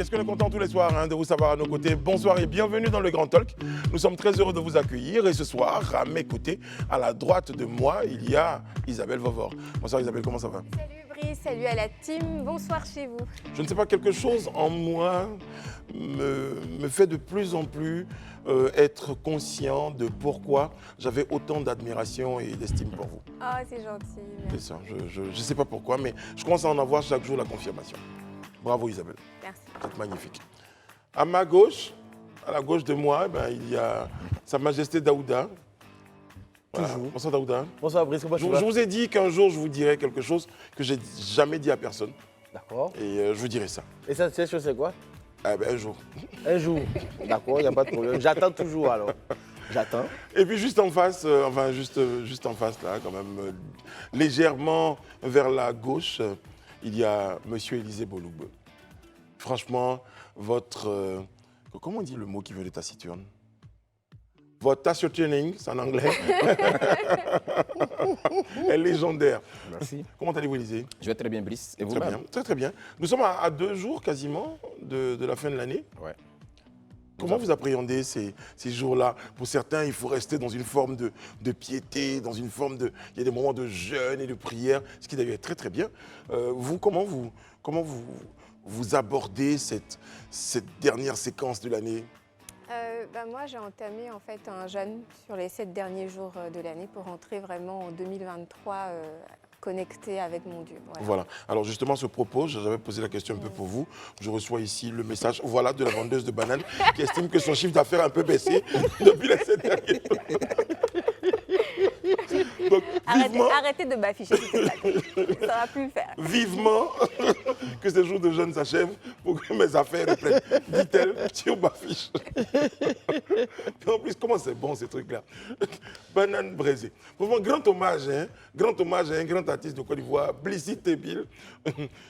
Qu'est-ce qu'on est content tous les soirs de vous savoir à nos côtés. Bonsoir et bienvenue dans le Grand Talk. Nous sommes très heureux de vous accueillir et ce soir, à mes côtés, à la droite de moi, il y a Isabelle Vauvor. Bonsoir Isabelle, comment ça va? Salut Brice, salut à la team, bonsoir chez vous. Je ne sais pas, quelque chose en moi me fait de plus en plus être conscient de pourquoi j'avais autant d'admiration et d'estime pour vous. Ah, c'est gentil. C'est ça, je ne sais pas pourquoi, mais je commence à en avoir chaque jour la confirmation. Bravo Isabelle. Merci. C'est magnifique. À ma gauche, à la gauche de moi, il y a Sa Majesté Daouda. Voilà. Toujours. Bonsoir Daouda. Bonsoir Brice, comment tu vas? Je vous ai dit qu'un jour je vous dirais quelque chose que j'ai jamais dit à personne. D'accord. Et je vous dirai ça. Et ça, cette chose, c'est quoi? Un jour. Un jour. D'accord, il n'y a pas de problème. J'attends toujours alors. J'attends. Et puis juste en face, juste en face là, quand même, légèrement vers la gauche, il y a Monsieur Élisée Bolougbe. Franchement, votre... comment on dit le mot qui veut de taciturne? Votre taciturning, c'est en anglais, est légendaire. Merci. Comment allez-vous, Élisée? Je vais très bien, Brice. Et Très vous-même? bien, très très bien. Nous sommes à 2 jours quasiment de la fin de l'année. Ouais. Comment vous appréhendez ces jours-là? Pour certains, il faut rester dans une forme de piété, dans une forme de... Il y a des moments de jeûne et de prière, ce qui d'ailleurs est très très bien. Vous, comment vous abordez cette dernière séquence de l'année? Moi, j'ai entamé en fait un jeûne sur les 7 derniers jours de l'année pour rentrer vraiment en 2023 connecté avec mon Dieu. Voilà. Alors justement, à ce propos, j'avais posé la question un peu pour vous. Je reçois ici le message, voilà, de la vendeuse de bananes qui estime que son chiffre d'affaires a un peu baissé depuis les 7 derniers jours. Donc, Arrêtez de m'afficher, s'il te plaît. Ça va plus le faire. Vivement que ces jours de jeûne s'achèvent pour que mes affaires reprennent, dit-elle sur ma fiche. En plus, comment c'est bon ces trucs-là. Banane braisée. Vraiment, grand hommage à un grand artiste de Côte d'Ivoire, Blissy Tébil,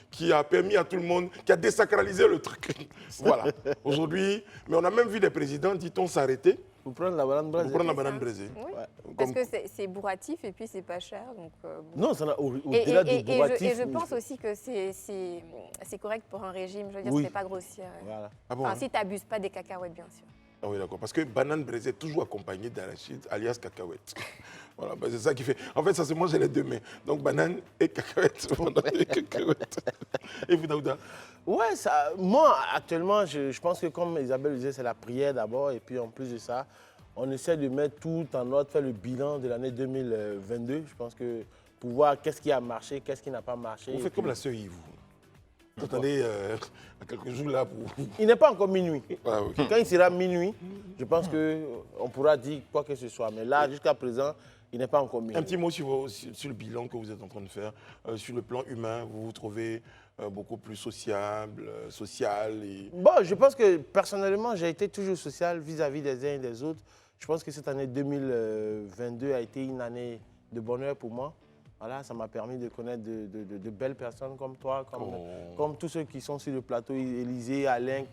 qui a permis à tout le monde, qui a désacralisé le truc. Voilà. Aujourd'hui, mais on a même vu des présidents, dit-on, s'arrêter. Vous prenez la banane braisée? Pour prendre la banane braisée. Oui, Ouais. parce que c'est bourratif et puis c'est pas cher. Donc, Non, ça n'a au-delà du bourratif. et je pense aussi que c'est correct pour un régime. Je veux dire, Oui. c'est pas grossier. Voilà. Ah bon, Enfin, hein? si tu n'abuses pas des cacahuètes, bien sûr. Ah oui, d'accord. Parce que banane braisée est toujours accompagnée d'arachide, alias cacahuète. Voilà, c'est ça qui fait. En fait, ça se mange les deux mains. Donc, banane et cacahuète. Et vous, Daouda? Ouais, moi, actuellement, je pense que comme Isabelle disait, c'est la prière d'abord. Et puis, en plus de ça, on essaie de mettre tout en ordre, faire le bilan de l'année 2022. Je pense que pour voir qu'est-ce qui a marché, qu'est-ce qui n'a pas marché. Vous faites comme la sœur Yves. Vous attendez à quelques jours là pour... Il n'est pas encore minuit. Ah, ok. Quand il sera minuit, je pense qu'on pourra dire quoi que ce soit. Mais là, jusqu'à présent, il n'est pas encore minuit. Un petit mot sur le bilan que vous êtes en train de faire. Sur le plan humain, vous vous trouvez beaucoup plus sociable, social et... Bon, je pense que personnellement, j'ai été toujours social vis-à-vis des uns et des autres. Je pense que cette année 2022 a été une année de bonheur pour moi. Voilà, ça m'a permis de connaître de belles personnes comme toi, comme tous ceux qui sont sur le plateau, Élisée, Alain,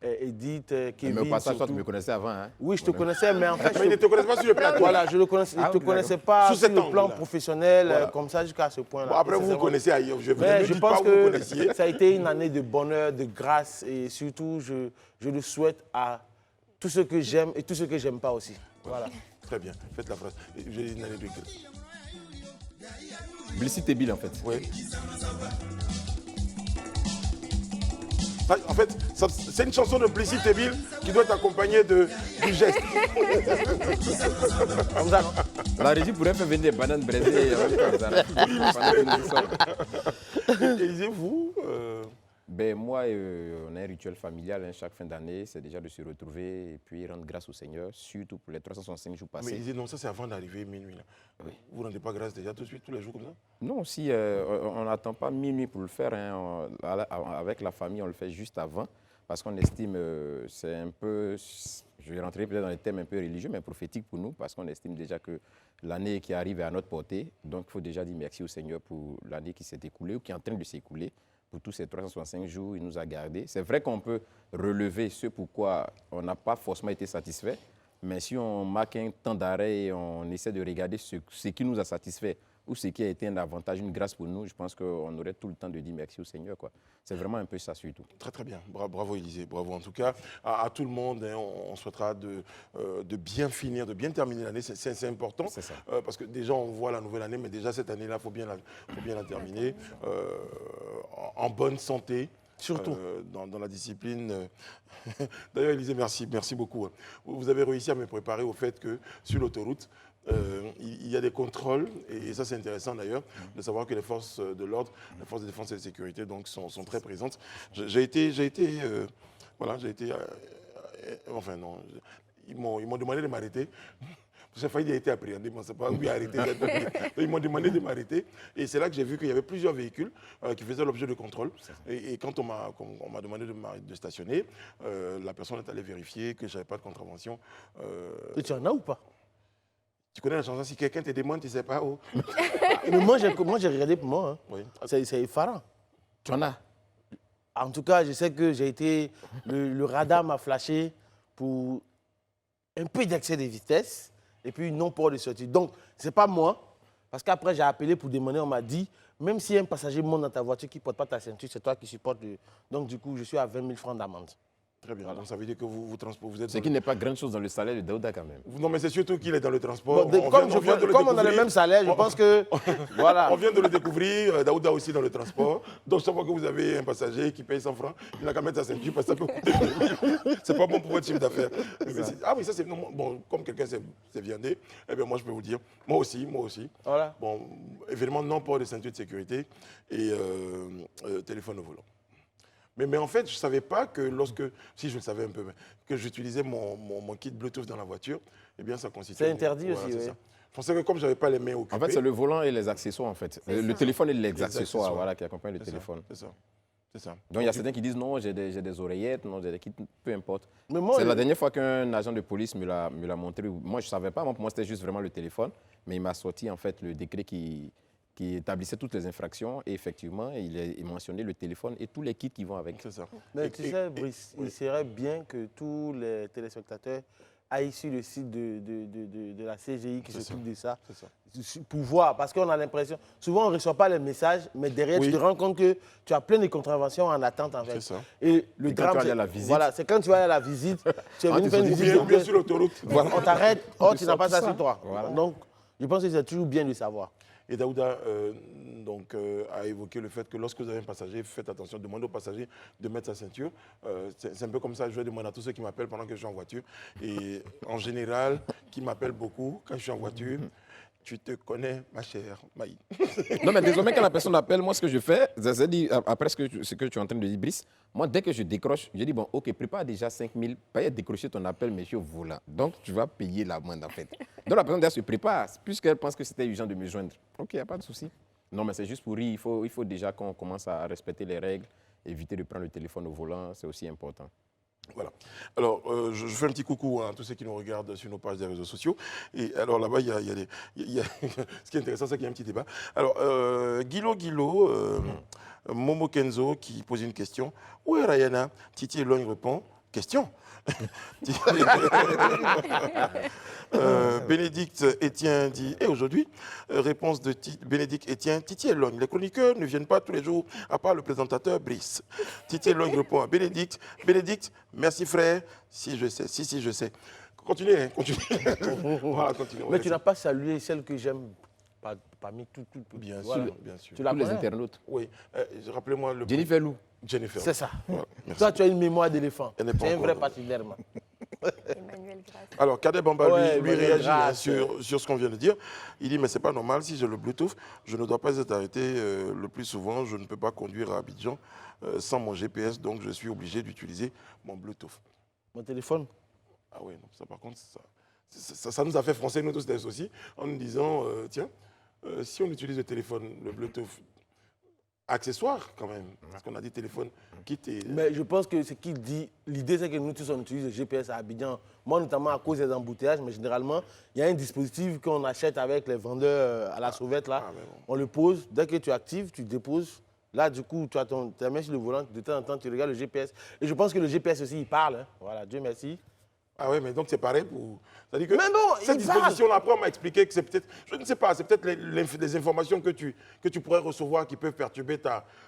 Edith, Kevin. Mais au passage, toi, surtout. tu me connaissais avant. Hein? Oui, je te connaissais, mais en fait... Mais il ne te connaissent pas sur le plateau. Voilà, je ne te connaissais pas Sous sur cet le plan angle-là. professionnel, Voilà. comme ça, jusqu'à ce point-là. Bon, après, Et vous c'est vous connaissez ailleurs. Je Mais ne je dis pas pense où vous que connaissiez. ça a été une année de bonheur, de grâce et surtout, je le souhaite à tous ceux que j'aime et tous ceux que j'aime pas aussi. Voilà. Très bien, faites la phrase. J'ai une année de... Blissy Tébil, en fait. Oui. En fait, c'est une chanson de Blissy Tébil qui doit être accompagnée du geste. Comme ça, non? La régie pourrait faire venir des bananes braisées. Élisée, vous Ben, moi, on a un rituel familial chaque fin d'année, c'est déjà de se retrouver et puis rendre grâce au Seigneur, surtout pour les 365 jours Mais passés. Élisée, non, ça c'est avant d'arriver minuit. Là. Oui. Vous ne rendez pas grâce déjà tout de suite, tous les jours comme ça? Non, si on n'attend pas minuit pour le faire, hein, avec la famille, on le fait juste avant, parce qu'on estime, c'est un peu, je vais rentrer peut-être dans les thèmes un peu religieux, mais prophétiques pour nous, parce qu'on estime déjà que l'année qui arrive est à notre portée, donc il faut déjà dire merci au Seigneur pour l'année qui s'est écoulée ou qui est en train de s'écouler. Pour tous ces 365 jours, il nous a gardés. C'est vrai qu'on peut relever ce pourquoi on n'a pas forcément été satisfait, mais si on marque un temps d'arrêt et on essaie de regarder ce qui nous a satisfait ou ce qui a été un avantage, une grâce pour nous, je pense qu'on aurait tout le temps de dire merci au Seigneur, quoi. C'est vraiment un peu ça surtout. Très très bien, bravo Élisée, bravo en tout cas à tout le monde, hein, on souhaitera de bien finir, de bien terminer l'année, c'est important, C'est ça. parce que déjà on voit la nouvelle année, mais déjà cette année-là, il faut bien la terminer en bonne santé. Surtout. Dans la discipline. D'ailleurs, Élisée, merci beaucoup. Vous avez réussi à me préparer au fait que sur l'autoroute, il y a des contrôles, et ça c'est intéressant d'ailleurs, de savoir que les forces de l'ordre, les forces de défense et de sécurité donc, sont très présentes. Enfin non, ils m'ont demandé de m'arrêter. J'ai failli été appréhendé, mais c'est pas oui, arrêter. Ils m'ont demandé de m'arrêter. Et c'est là que j'ai vu qu'il y avait plusieurs véhicules qui faisaient l'objet de contrôle. Et quand on m'a demandé de stationner, la personne est allée vérifier que je n'avais pas de contravention. Et tu en as ou pas? Tu connais la chanson, si quelqu'un te demande, tu ne sais pas où. Mais moi, j'ai regardé pour moi. Hein. Oui. C'est effarant. Tu en as? En tout cas, je sais que j'ai été. Le radar m'a flashé pour un peu d'excès de vitesse et puis non-port de sortie. Donc, ce n'est pas moi, parce qu'après, j'ai appelé pour demander, on m'a dit, même si un passager monte dans ta voiture qui ne porte pas ta ceinture, c'est toi qui supportes. Donc, du coup, je suis à 20 000 francs d'amende. Très bien. Voilà. Donc ça veut dire que vous êtes. Ce qui n'est pas grand chose dans le salaire de Daouda quand même. Non, mais c'est surtout qu'il est dans le transport. Bon, comme on a le même salaire, je pense que. Voilà. On vient de le découvrir. Daouda aussi dans le transport. Donc chaque fois que vous avez un passager qui paye 100 francs, il n'a qu'à mettre sa ceinture parce que ça peut coûter. C'est pas bon pour votre chiffre d'affaires. Ah oui, ça c'est. Bon, comme quelqu'un s'est viandé, eh bien moi je peux vous dire. Moi aussi. Voilà. Bon, évidemment, non port de ceinture de sécurité et téléphone au volant. Mais en fait, je ne savais pas que si je le savais un peu, que j'utilisais mon kit Bluetooth dans la voiture, eh bien ça consistait. C'est interdit aussi, oui. Ça. Je pensais que comme je n'avais pas les mains occupées. En fait, c'est le volant et les accessoires, en fait. Le téléphone et les accessoires, voilà, qui accompagnent le téléphone. C'est ça. Donc, il y a certains qui disent non, j'ai des oreillettes, non, j'ai des kits, peu importe. Mais C'est la dernière fois qu'un agent de police me l'a montré. Moi, je ne savais pas. Pour moi, c'était juste vraiment le téléphone. Mais il m'a sorti, en fait, le décret qui établissait toutes les infractions. Et effectivement, il mentionnait le téléphone et tous les kits qui vont avec. C'est ça. Mais tu sais, Brice, il serait bien que tous les téléspectateurs aillent sur le site de la CGI qui s'occupe de ça, pour voir. Parce qu'on a l'impression, souvent on ne reçoit pas les messages, mais derrière, tu te rends compte que tu as plein de contraventions en attente. En fait. C'est ça. Et le Et drame, quand tu vas aller à la visite. Voilà, c'est quand tu vas aller à la visite, tu es venu faire une visite. Bien sur l'autoroute. Voilà. On t'arrête, tu n'as pas ça ça. sur toi. Voilà. Donc, je pense que c'est toujours bien de savoir. Et Daouda a évoqué le fait que lorsque vous avez un passager, faites attention, demandez au passager de mettre sa ceinture. C'est un peu comme ça, je vais demander à tous ceux qui m'appellent pendant que je suis en voiture. Et en général, qui m'appellent beaucoup quand je suis en voiture, tu te connais, ma chère Maï. Non, mais désormais, quand la personne appelle, moi, ce que je fais, c'est dit, après ce que tu es en train de dire, Brice, moi, dès que je décroche, je dis, bon, OK, prépare déjà 5 000, pas décrocher ton appel, monsieur volant. Donc, tu vas payer l'amende, en fait. Donc, la personne déjà se prépare, puisqu'elle pense que c'était urgent de me joindre. OK, il n'y a pas de souci. Non, mais c'est juste pour rire. Il faut déjà qu'on commence à respecter les règles, éviter de prendre le téléphone au volant, c'est aussi important. Voilà. Alors, je fais un petit coucou à tous ceux qui nous regardent sur nos pages des réseaux sociaux. Et alors là-bas, il y a ce qui est intéressant, c'est qu'il y a un petit débat. Alors, Guilo, Momo Kenzo qui pose une question. Où est Rayana? Titi Elogne répond. Question. Bénédicte Etienne dit, et aujourd'hui, réponse de Bénédicte Etienne, Titi Elogne, les chroniqueurs ne viennent pas tous les jours, à part le présentateur Brice. Titi Elogne répond à Bénédicte, merci frère, si je sais, je sais. Continuez, hein, continuez. Voilà, continuez. Mais tu n'as pas salué celle que j'aime parmi tout. Bien voilà. sûr, bien sûr. Tu la Tous les connais? internautes. Oui, rappelez-moi le... Jennifer Lou. Jennifer. C'est ça. Voilà, merci. Toi, tu as une mémoire d'éléphant. Elle n'est Tu pas es un encore vrai là. particulièrement. Emmanuel Grasse. Alors, Cadet Bamba, Ouais, lui Emmanuel réagit Grasse. sur ce qu'on vient de dire. Il dit, mais c'est pas normal, si j'ai le Bluetooth, je ne dois pas être arrêté le plus souvent. Je ne peux pas conduire à Abidjan sans mon GPS, donc je suis obligé d'utiliser mon Bluetooth. Mon téléphone. Ah oui, non, ça par contre, ça nous a fait froncer, nous tous des aussi, en nous disant, tiens, si on utilise le téléphone, le Bluetooth, accessoire quand même, parce qu'on a dit téléphone, quitte et... Mais je pense que ce qu'il dit, l'idée c'est que nous tous on utilise le GPS à Abidjan, moi notamment à cause des embouteillages, mais généralement, il y a un dispositif qu'on achète avec les vendeurs à la sauvette là. mais bon. On le pose, dès que tu actives, tu déposes. Là, du coup, tu as ta main sur le volant, de temps en temps, tu regardes le GPS. Et je pense que le GPS aussi, il parle. Hein. Voilà, Dieu merci. Ah ouais, mais donc c'est pareil pour... C'est-à-dire que Mais bon, cette il parle. disposition-là, après, on m'a expliqué que c'est peut-être... Je ne sais pas, c'est peut-être les informations que tu pourrais recevoir qui peuvent perturber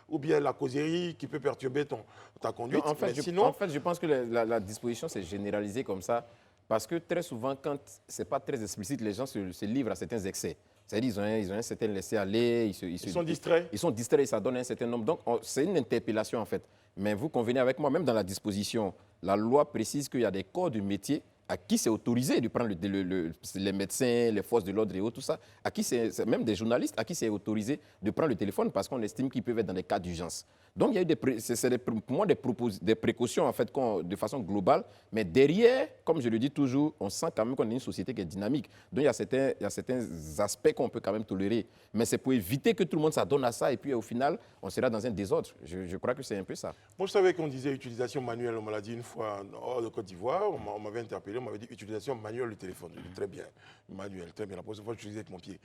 ou bien la causerie, qui peut perturber ta conduite. Non, Mais sinon... en fait, je pense que la disposition, c'est généralisé comme ça, parce que très souvent, quand ce n'est pas très explicite, les gens se livrent à certains excès. C'est-à-dire ils ont un certain laisser-aller. Ils sont distraits. Ils sont distraits et ça donne un certain nombre. Donc, c'est une interpellation, en fait. Mais vous convenez avec moi, même dans la disposition, la loi précise qu'il y a des corps de métier à qui c'est autorisé de prendre les médecins, les forces de l'ordre et autres, tout ça, à qui même des journalistes, à qui c'est autorisé de prendre le téléphone parce qu'on estime qu'ils peuvent être dans des cas d'urgence. Donc, il y a eu pour moi des précautions, en fait, de façon globale, mais derrière, comme je le dis toujours, on sent quand même qu'on est une société qui est dynamique. Donc, il y a certains aspects qu'on peut quand même tolérer, mais c'est pour éviter que tout le monde s'adonne à ça et puis au final, on sera dans un désordre. Je crois que c'est un peu ça. Moi, je savais qu'on disait utilisation manuelle. On me l'a dit une fois hors de Côte d'Ivoire. On m'avait interpellé, on m'avait dit utilisation manuelle du téléphone. Je dis très bien, manuel, très bien. La prochaine fois, je l'utilisais avec mon pied.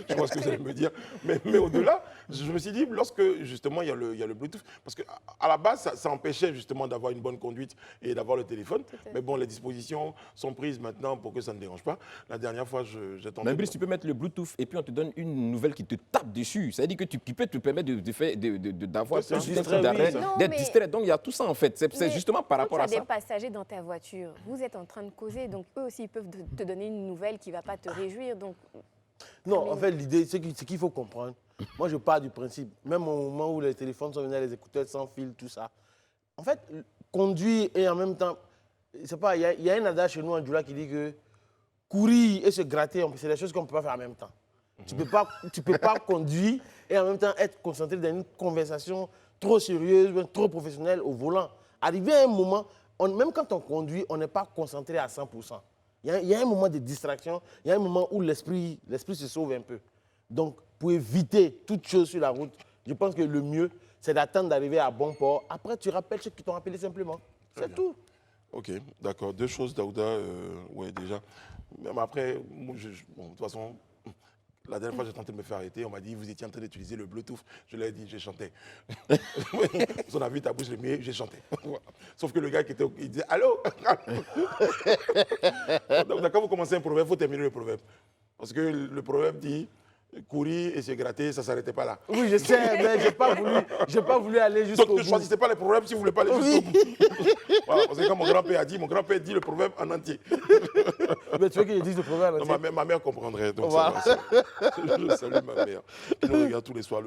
Je vois ce que vous allez me dire. Mais au-delà, je me suis dit, lorsque justement il y a le Bluetooth, parce qu'à la base, ça empêchait justement d'avoir une bonne conduite et d'avoir le téléphone. Mais bon, les dispositions sont prises maintenant pour que ça ne dérange pas. La dernière fois, j'ai tenté. Mais Brice, tu peux mettre le Bluetooth et puis on te donne une nouvelle qui te tape dessus. C'est-à-dire que tu peux te permettre d'avoir C'est un plus distrait, d'arrêt, oui. Non, d'être mais- distrait. Donc il y a tout ça en fait. C'est Mais justement par quand rapport à tu as ça. des passagers dans ta voiture, vous êtes en train de causer, donc eux aussi ils peuvent te donner une nouvelle qui ne va pas te réjouir. Donc, Non, en fait, l'idée, c'est qu'il faut comprendre. Moi, je pars du principe, même au moment où les téléphones sont venus, les écouteurs sans fil, tout ça. En fait, conduire et en même temps, c'est pas, il y a un adage chez nous en Djoula qui dit que courir et se gratter, c'est des choses qu'on ne peut pas faire en même temps. Tu peux pas conduire et en même temps être concentré dans une conversation trop sérieuse, trop professionnelle au volant. Arrivé à un moment, même quand on conduit, on n'est pas concentré à 100%. Il y a un moment de distraction, il y a un moment où l'esprit se sauve un peu. Donc, pour éviter toute chose sur la route, je pense que le mieux, c'est d'attendre d'arriver à bon port. Après, tu rappelles ceux qui t'ont rappelé simplement. C'est tout. Ok, d'accord. Deux choses, Daouda. Oui, déjà. Même après, bon, de toute façon, la dernière fois, j'ai tenté de me faire arrêter. On m'a dit, vous étiez en train d'utiliser le Bluetooth. Je lui ai dit, j'ai chanté. On a vu ta bouche le mieux, j'ai chanté. Sauf que le gars il disait, allô. Donc, quand vous commencez un proverbe, il faut terminer le proverbe. Parce que le proverbe dit, courir et se gratter, ça ne s'arrêtait pas là. Oui, je sais, mais je n'ai pas voulu aller jusqu'au Donc bout. ne choisissez pas les proverbes si vous ne voulez pas aller jusqu'au bout. Voilà, parce que quand mon grand-père dit le proverbe en entier. Mais tu veux que je dise le proverbe Non, ma mère comprendrait. Donc Voilà. je salue ma mère qui nous regarde tous les soirs.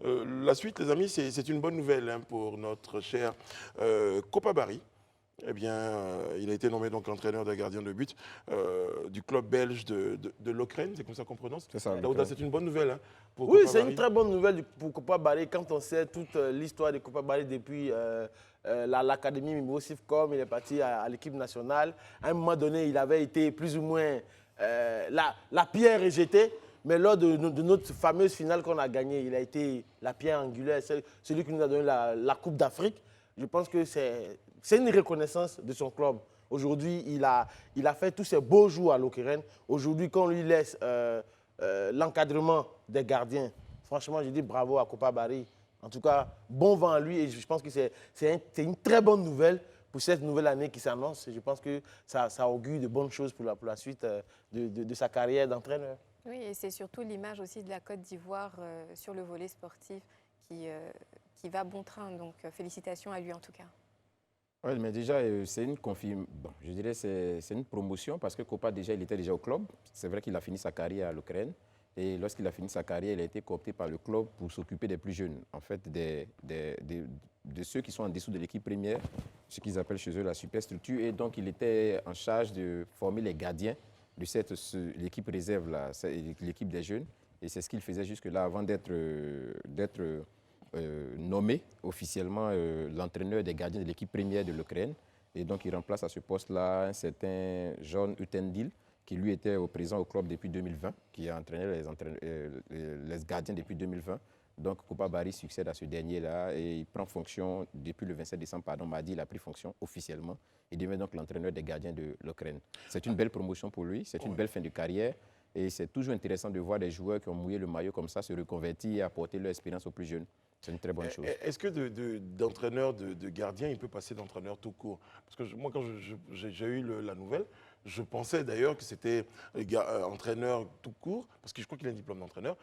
La suite, les amis, c'est une bonne nouvelle hein, pour notre cher Kopa Barry. Eh bien, il a été nommé donc entraîneur des gardiens de but du club belge de Lokeren, c'est comme ça qu'on prononce. C'est ça, Daouda, c'est une bonne nouvelle hein, pour Oui, Kopa c'est Barry. une très bonne nouvelle pour Kopa Barry quand on sait toute l'histoire de Kopa Barry depuis l'académie Mimbo Sifcom, il est parti à l'équipe nationale. À un moment donné, il avait été plus ou moins la pierre rejetée, mais lors de notre fameuse finale qu'on a gagnée, il a été la pierre angulaire, celui qui nous a donné la Coupe d'Afrique. Je pense que c'est une reconnaissance de son club. Aujourd'hui, il a fait tous ces beaux jours à Lokeren. Aujourd'hui, quand on lui laisse l'encadrement des gardiens, franchement, je dis bravo à Kopa Barry. En tout cas, bon vent à lui et je pense que c'est une très bonne nouvelle pour cette nouvelle année qui s'annonce. Je pense que ça augure de bonnes choses pour la suite de sa carrière d'entraîneur. oui, et c'est surtout l'image aussi de la Côte d'Ivoire sur le volet sportif qui va bon train. Donc, félicitations à lui en tout cas. Oui, mais déjà, c'est une bon, je dirais c'est une promotion parce que Kopa, déjà, il était déjà au club. C'est vrai qu'il a fini sa carrière à l'Ukraine. Et lorsqu'il a fini sa carrière, il a été coopté par le club pour s'occuper des plus jeunes, en fait, de ceux qui sont en dessous de l'équipe première, ce qu'ils appellent chez eux la superstructure. Et donc, il était en charge de former les gardiens de l'équipe réserve, l'équipe des jeunes. Et c'est ce qu'il faisait jusque-là avant d'être nommé officiellement l'entraîneur des gardiens de l'équipe première de l'Ukraine. Et donc, il remplace à ce poste-là un certain John Utendil, qui lui était présent au club depuis 2020, qui a entraîné les gardiens depuis 2020. Donc, Kopa Barry succède à ce dernier-là et il prend fonction depuis le 27 décembre, mardi, il a pris fonction officiellement. Il devient donc l'entraîneur des gardiens de l'Ukraine. C'est une belle promotion pour lui, c'est une belle fin de carrière. Et c'est toujours intéressant de voir des joueurs qui ont mouillé le maillot comme ça se reconvertir et apporter leur expérience aux plus jeunes. C'est une très bonne chose. Est-ce que d'entraîneur de gardien, il peut passer d'entraîneur tout court? Parce que moi, quand j'ai eu la nouvelle, je pensais d'ailleurs que c'était entraîneur tout court, parce que je crois qu'il a un diplôme d'entraîneur.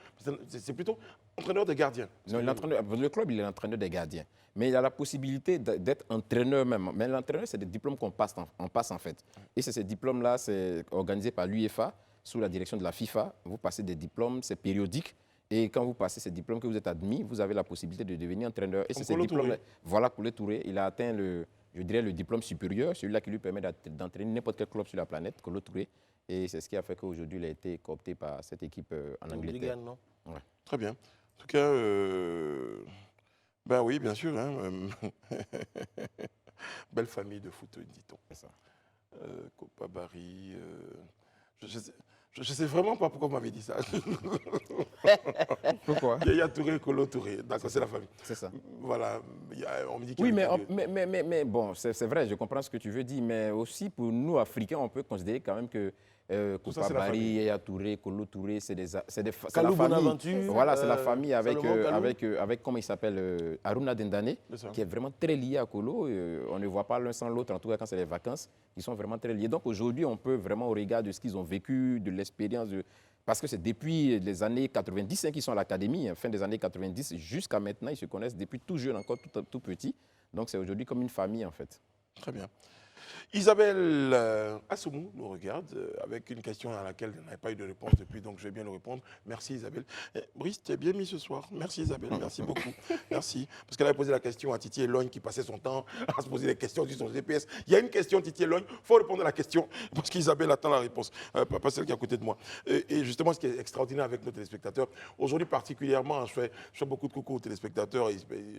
C'est plutôt entraîneur de gardien. Non, le club, il est l'entraîneur des gardiens. Mais il a la possibilité d'être entraîneur même. Mais l'entraîneur, c'est des diplômes qu'on passe, on passe en fait. Et ces diplômes-là, c'est organisé par l'UEFA, sous la direction de la FIFA. Vous passez des diplômes, c'est périodique. Et quand vous passez ces diplômes, que vous êtes admis, vous avez la possibilité de devenir entraîneur. Et c'est ces diplômes-là. Voilà, Kolo Touré, il a atteint je dirais le diplôme supérieur, celui-là qui lui permet d'entraîner n'importe quel club sur la planète, Kolo Touré. Et c'est ce qui a fait qu'aujourd'hui, il a été coopté par cette équipe en Angleterre. Non? Ouais. Très bien. En tout cas, ben oui, bien sûr. Hein, belle famille de foot, dit-on. C'est ça. Copa Barry. Je ne sais vraiment pas pourquoi vous m'avez dit ça. Pourquoi? Yaya Touré, Kolo Touré. D'accord, c'est la famille. C'est ça. Voilà. On me dit qu'il Oui, y a mais bon, c'est vrai, je comprends ce que tu veux dire, mais aussi pour nous, Africains, on peut considérer quand même que Koupa Barry, Yaya Touré, Kolo Touré, c'est la famille. Voilà, c'est la famille avec comment il s'appelle, Aruna Dendane, qui est vraiment très lié à Kolo. On ne voit pas l'un sans l'autre, en tout cas quand c'est les vacances, ils sont vraiment très liés. Donc aujourd'hui, on peut vraiment, au regard de ce qu'ils ont vécu, de l'expérience, parce que c'est depuis les années 90 qu'ils sont à l'académie, fin des années 90 jusqu'à maintenant, ils se connaissent depuis tout jeune, encore tout petit. Donc c'est aujourd'hui comme une famille en fait. Très bien. Isabelle Assoumou nous regarde avec une question à laquelle elle n'a pas eu de réponse depuis, donc je vais bien le répondre. Merci Isabelle. Brice, tu es bien mis ce soir. Merci Isabelle, merci beaucoup. Merci. Parce qu'elle avait posé la question à Titi Elogne qui passait son temps à se poser des questions sur son GPS. Il y a une question, Titi Elogne, il faut répondre à la question parce qu'Isabelle attend la réponse, pas celle qui est à côté de moi. Et justement, ce qui est extraordinaire avec nos téléspectateurs, aujourd'hui particulièrement, je fais beaucoup de coucou aux téléspectateurs,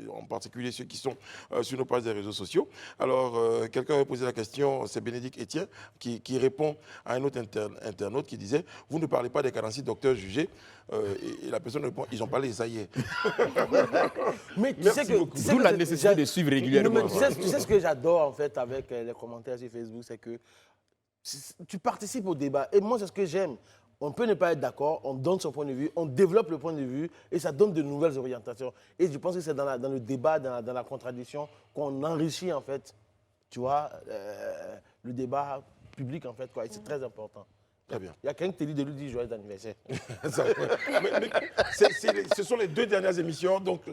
en particulier ceux qui sont sur nos pages des réseaux sociaux. Alors, quelqu'un avait posé la question, c'est Bénédicte Etienne qui répond à un autre internaute qui disait « Vous ne parlez pas des 46 docteurs jugés et la personne répond « Ils ont parlé, ça y est. » Mais tu sais que D'où la nécessité de suivre régulièrement. Tu sais ce que j'adore en fait avec les commentaires sur Facebook, c'est que tu participes au débat. Et moi, c'est ce que j'aime. On peut ne pas être d'accord, on donne son point de vue, on développe le point de vue et ça donne de nouvelles orientations. Et je pense que c'est dans le débat, dans la contradiction, qu'on enrichit en fait, tu vois, le débat public en fait, quoi. Et c'est très important. Très bien. Il y a quelqu'un qui te dit de lui dire joyeux anniversaire. Ce sont les 2 dernières émissions, donc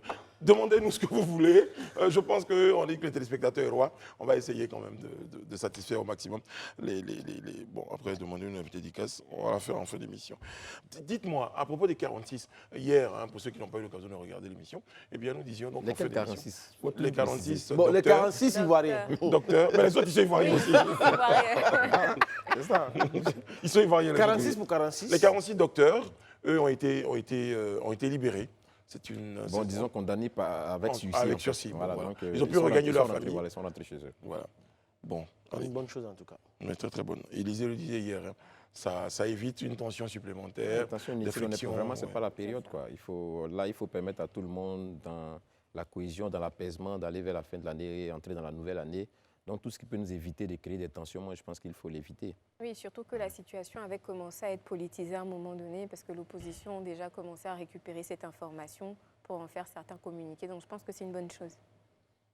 demandez-nous ce que vous voulez. Je pense qu'on dit que les téléspectateurs est roi. On va essayer quand même de satisfaire au maximum Bon, après, demander une dédicace, on va la faire en fin d'émission. Dites-moi, à propos des 46, hier, hein, pour ceux qui n'ont pas eu l'occasion de regarder l'émission, eh bien, nous disions donc en fin d'émission. Les 46 bon, les 46 Ivoiriens. Docteurs, mais les autres, ils sont Ivoiriens aussi. C'est ça. Ils sont Ivoiriens. 46 pour 46. Les 46 docteurs, eux, ont été libérés. C'est bon, disons condamnés avec sursis. Avec sursis. Voilà, voilà. donc, ils ont pu regagner leur famille. Voilà, ils sont rentrés chez eux. Voilà. Bon. Une bonne chose en tout cas. Mais très très bonne. Élisée le disait hier, hein, ça évite une tension supplémentaire. Attention, vraiment, ce n'est pas la période. Quoi. Il faut permettre à tout le monde, dans la cohésion, dans l'apaisement, d'aller vers la fin de l'année et entrer dans la nouvelle année. Donc tout ce qui peut nous éviter de créer des tensions, moi je pense qu'il faut l'éviter. Oui, surtout que la situation avait commencé à être politisée à un moment donné parce que l'opposition a déjà commencé à récupérer cette information pour en faire certains communiqués. Donc je pense que c'est une bonne chose.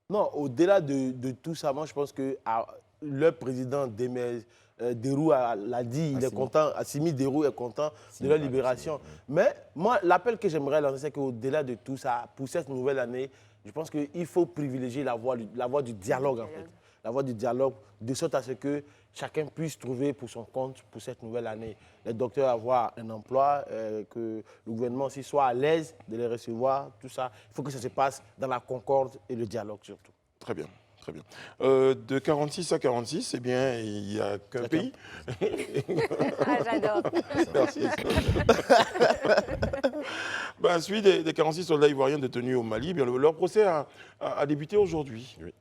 Non, au-delà de tout ça, moi je pense que le président Derou l'a dit, il est content, Assimi Derou est content de la libération. Mais moi, l'appel que j'aimerais lancer, c'est qu'au-delà de tout ça, pour cette nouvelle année, je pense qu'il faut privilégier la voie du dialogue en fait. La voie du dialogue, de sorte à ce que chacun puisse trouver pour son compte pour cette nouvelle année. Les docteurs avoir un emploi, que le gouvernement aussi soit à l'aise de les recevoir, tout ça. Il faut que ça se passe dans la concorde et le dialogue surtout. Très bien. Très bien. De 46 à 46, eh bien, il n'y a qu'un pays. Ah, j'adore. Merci. Celui des 46 soldats ivoiriens détenus au Mali, bien, leur procès a débuté aujourd'hui. Oui.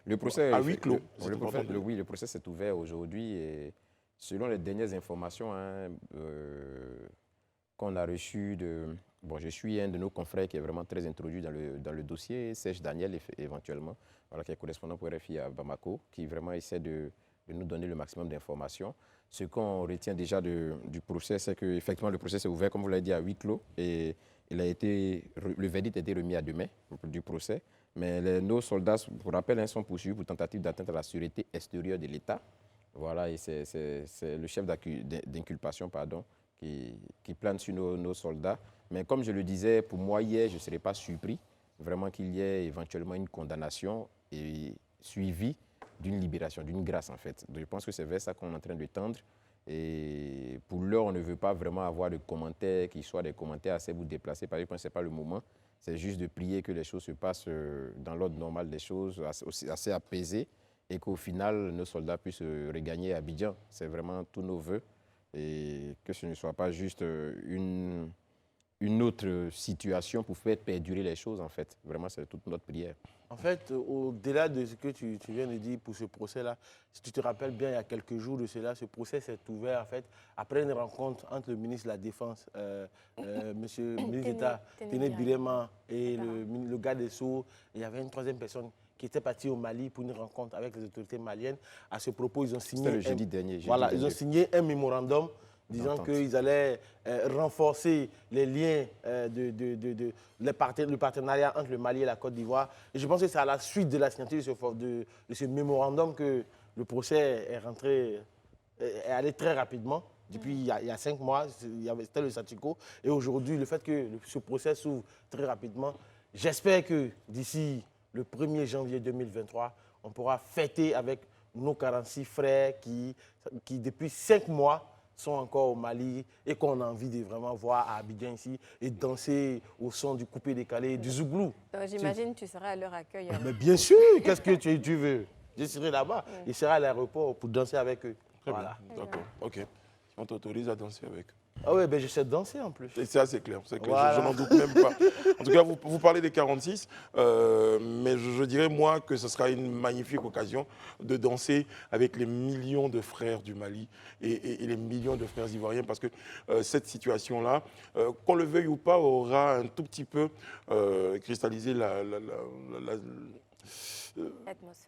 Le procès à huis clos. Le procès s'est ouvert aujourd'hui et selon les dernières informations qu'on a reçues Bon, je suis un de nos confrères qui est vraiment très introduit dans le dossier, Serge Daniel éventuellement, voilà, qui est correspondant pour RFI à Bamako, qui vraiment essaie de nous donner le maximum d'informations. Ce qu'on retient déjà du procès, c'est qu'effectivement le procès s'est ouvert, comme vous l'avez dit, à huis clos et le verdict a été remis à demain du procès. Mais nos soldats, pour rappel, sont poursuivis pour tentative d'atteinte à la sûreté extérieure de l'État. Voilà, et c'est le chef d'inculpation qui plane sur nos soldats. Mais comme je le disais, pour moi, hier, je ne serais pas surpris vraiment qu'il y ait éventuellement une condamnation et suivie d'une libération, d'une grâce en fait. Donc, je pense que c'est vers ça qu'on est en train de tendre. Et pour l'heure, on ne veut pas vraiment avoir de commentaires qui soient des commentaires assez vous déplacés, parce que je pense que ce n'est pas le moment. C'est juste de prier que les choses se passent dans l'ordre normal des choses, assez apaisées, et qu'au final, nos soldats puissent regagner Abidjan. C'est vraiment tous nos voeux, et que ce ne soit pas juste une autre situation pour faire perdurer les choses, en fait. Vraiment, c'est toute notre prière. En fait, au-delà de ce que tu viens de dire pour ce procès-là, si tu te rappelles bien, il y a quelques jours de cela, ce procès s'est ouvert en fait, après une rencontre entre le ministre de la Défense, monsieur le ministre d'État, Téné Birema, et le garde des Sceaux. Il y avait une troisième personne qui était partie au Mali pour une rencontre avec les autorités maliennes. À ce propos, ils ont signé, c'était le jeudi dernier. Ils ont signé un mémorandum disant qu'ils allaient renforcer les liens, le partenariat entre le Mali et la Côte d'Ivoire. Et je pense que c'est à la suite de la signature de ce mémorandum que le procès est allé très rapidement. Depuis il y a 5 mois, c'était le Satiko. Et aujourd'hui, le fait que ce procès s'ouvre très rapidement, j'espère que d'ici le 1er janvier 2023, on pourra fêter avec nos 46 frères qui depuis 5 mois, sont encore au Mali et qu'on a envie de vraiment voir à Abidjan ici et danser au son du coupé décalé, du zouglou. J'imagine que tu seras à leur accueil. Mais bien sûr, qu'est-ce que tu veux? Je serai là-bas, je serai à l'aéroport pour danser avec eux. Très voilà. bien, d'accord, ok. On t'autorise à danser avec eux. Ah oui, ben je sais danser en plus. Et ça, c'est clair, Voilà. je n'en doute même pas. En tout cas, vous parlez des 46, mais je dirais, moi, que ce sera une magnifique occasion de danser avec les millions de frères du Mali et les millions de frères ivoiriens, parce que cette situation-là, qu'on le veuille ou pas, aura un tout petit peu cristallisé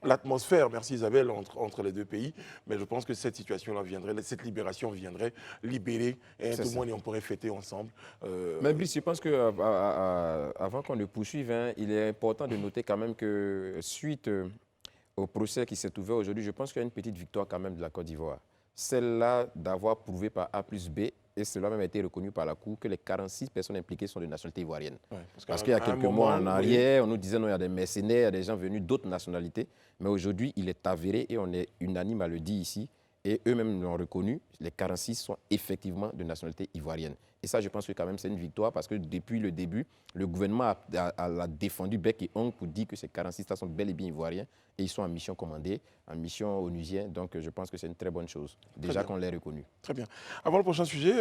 l'atmosphère, merci Isabelle, entre les deux pays. Mais je pense que cette situation-là viendrait, cette libération viendrait libérer tout le monde et on pourrait fêter ensemble. Mais Brice, je pense qu'avant qu'on ne poursuive, il est important de noter quand même que suite au procès qui s'est ouvert aujourd'hui, je pense qu'il y a une petite victoire quand même de la Côte d'Ivoire. Celle-là d'avoir prouvé par A plus B, et cela même a été reconnu par la Cour, que les 46 personnes impliquées sont de nationalité ivoirienne. Ouais, parce qu'il y a quelques mois en arrière, on nous disait qu'il y a des mercenaires, il y a des gens venus d'autres nationalités. Mais aujourd'hui, il est avéré, et on est unanime à le dire ici, et eux-mêmes l'ont reconnu, les 46 sont effectivement de nationalité ivoirienne. Et ça, je pense que quand même, c'est une victoire parce que depuis le début, le gouvernement a défendu bec et ongle pour dire que ces 46-là sont bel et bien ivoiriens et ils sont en mission commandée, en mission onusienne. Donc, je pense que c'est une très bonne chose, déjà qu'on l'ait reconnu. Très bien. Avant le prochain sujet,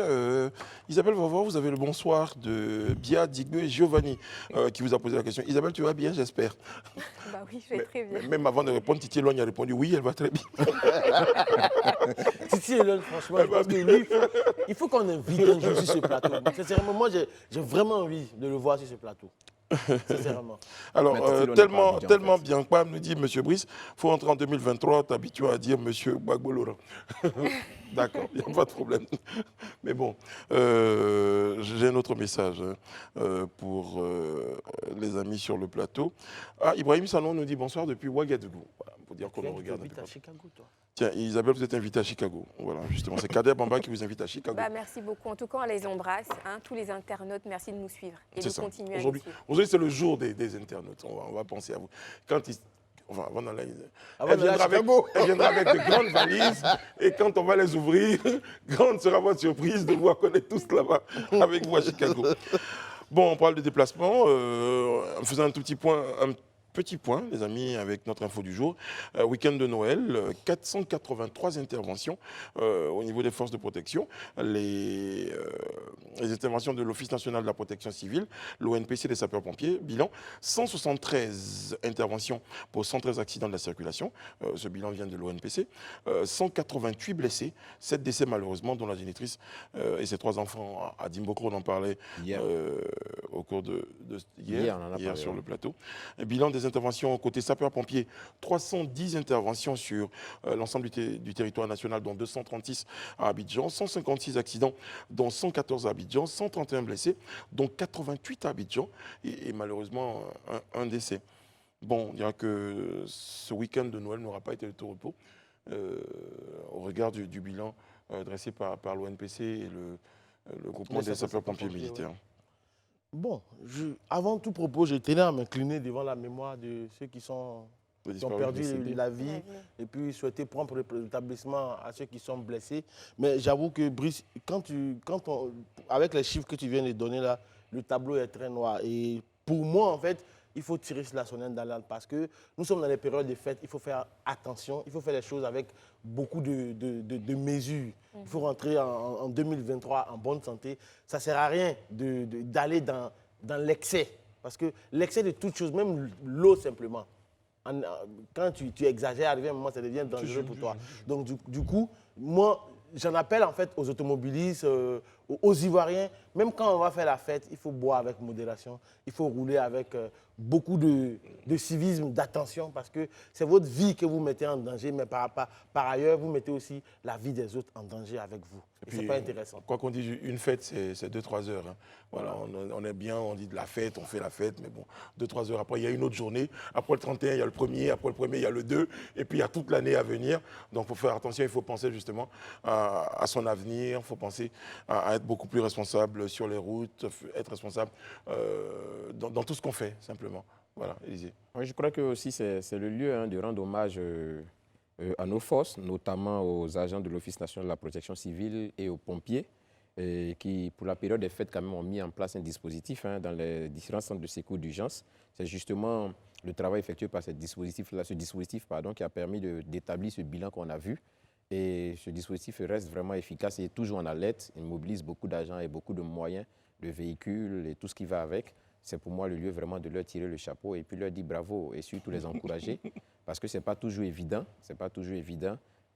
Isabelle Vavor, vous avez le bonsoir de Bia, Digbe et Giovanni qui vous a posé la question. Isabelle, tu vas bien, j'espère? Bah oui, je vais très bien. Même avant de répondre, Titi Elogne a répondu oui, elle va très bien. Titi Elogne, franchement, je pense que lui, il faut qu'on invite un jour sur ce plateau. Sincèrement, moi, j'ai vraiment envie de le voir sur ce plateau. Sincèrement. Alors, tellement bien. Pam nous dit, Monsieur Brice, il faut entrer en 2023, t'habitues à dire Monsieur Gbagbo-Laurent. D'accord, il n'y a pas de problème. Mais bon, j'ai un autre message pour les amis sur le plateau. Ah, Ibrahim Sanon nous dit bonsoir depuis Ouagadougou. Voilà, pour dire qu'on nous regarde. Tu es invité à Chicago, toi. Tiens, Isabelle, vous êtes invitée à Chicago. Voilà, justement, c'est Kader Bamba qui vous invite à Chicago. Bah, merci beaucoup. En tout cas, on les embrasse. Tous les internautes, merci de nous suivre et de continuer à nous suivre. Aujourd'hui, c'est le jour des internautes. On va penser à vous. Quand avant d'aller, elle viendra avec de grandes valises et quand on va les ouvrir, grande sera votre surprise de vous connaître tous là-bas avec vous à Chicago. Bon, on parle de déplacement. En faisant un petit point, les amis, avec notre info du jour. Week-end de Noël, 483 interventions au niveau des forces de protection. Les interventions de l'Office national de la protection civile, l'ONPC des sapeurs-pompiers, bilan 173 interventions pour 113 accidents de la circulation. Ce bilan vient de l'ONPC. 188 blessés, 7 décès malheureusement, dont la génitrice et ses 3 enfants à Dimbokro, on en parlait hier, au cours de hier sur le plateau. Bilan des interventions côté sapeurs-pompiers, 310 interventions sur l'ensemble du territoire national, dont 236 à Abidjan, 156 accidents, dont 114 à Abidjan, 131 blessés, dont 88 à Abidjan et malheureusement un décès. Bon, on dira que ce week-end de Noël n'aura pas été de tout repos au regard du bilan dressé par l'ONPC et le groupement des sapeurs-pompiers militaires. Bon, avant tout propos, je tenais à m'incliner devant la mémoire de ceux qui ont perdu la vie et puis souhaiter prendre l'établissement à ceux qui sont blessés. Mais j'avoue que Brice, avec les chiffres que tu viens de donner là, le tableau est très noir. Et pour moi, en fait, il faut tirer la sonnette d'alarme parce que nous sommes dans les périodes de fête, il faut faire attention, il faut faire les choses avec beaucoup de mesures. Il faut rentrer en 2023 en bonne santé. Ça ne sert à rien d'aller dans l'excès parce que l'excès de toutes choses, même l'eau simplement, quand tu exagères, arrivé un moment, ça devient dangereux pour toi. Donc du coup, moi, j'en appelle en fait aux automobilistes, aux Ivoiriens, même quand on va faire la fête, il faut boire avec modération, il faut rouler avec beaucoup de civisme, d'attention, parce que c'est votre vie que vous mettez en danger, mais par ailleurs, vous mettez aussi la vie des autres en danger avec vous. Et c'est pas intéressant. Quoi qu'on dise, une fête, c'est 2-3 heures. Hein. Voilà, on est bien, on dit de la fête, on fait la fête, mais bon, 2-3 heures après, il y a une autre journée. Après le 31, il y a le 1er, après le 1er, il y a le 2, et puis il y a toute l'année à venir. Donc il faut faire attention, il faut penser justement à son avenir, il faut penser à être beaucoup plus responsable sur les routes, être responsable dans tout ce qu'on fait, simplement. Voilà, Élisée. Oui, je crois que aussi c'est le lieu de rendre hommage à nos forces, notamment aux agents de l'Office national de la protection civile et aux pompiers, qui, pour la période des fêtes, quand même, ont mis en place un dispositif dans les différents centres de secours d'urgence. C'est justement le travail effectué par ce dispositif qui a permis d'établir ce bilan qu'on a vu. Et ce dispositif reste vraiment efficace et toujours en alerte. Il mobilise beaucoup d'agents et beaucoup de moyens, de véhicules et tout ce qui va avec. C'est pour moi le lieu vraiment de leur tirer le chapeau et puis leur dire bravo et surtout les encourager parce que ce n'est pas toujours évident.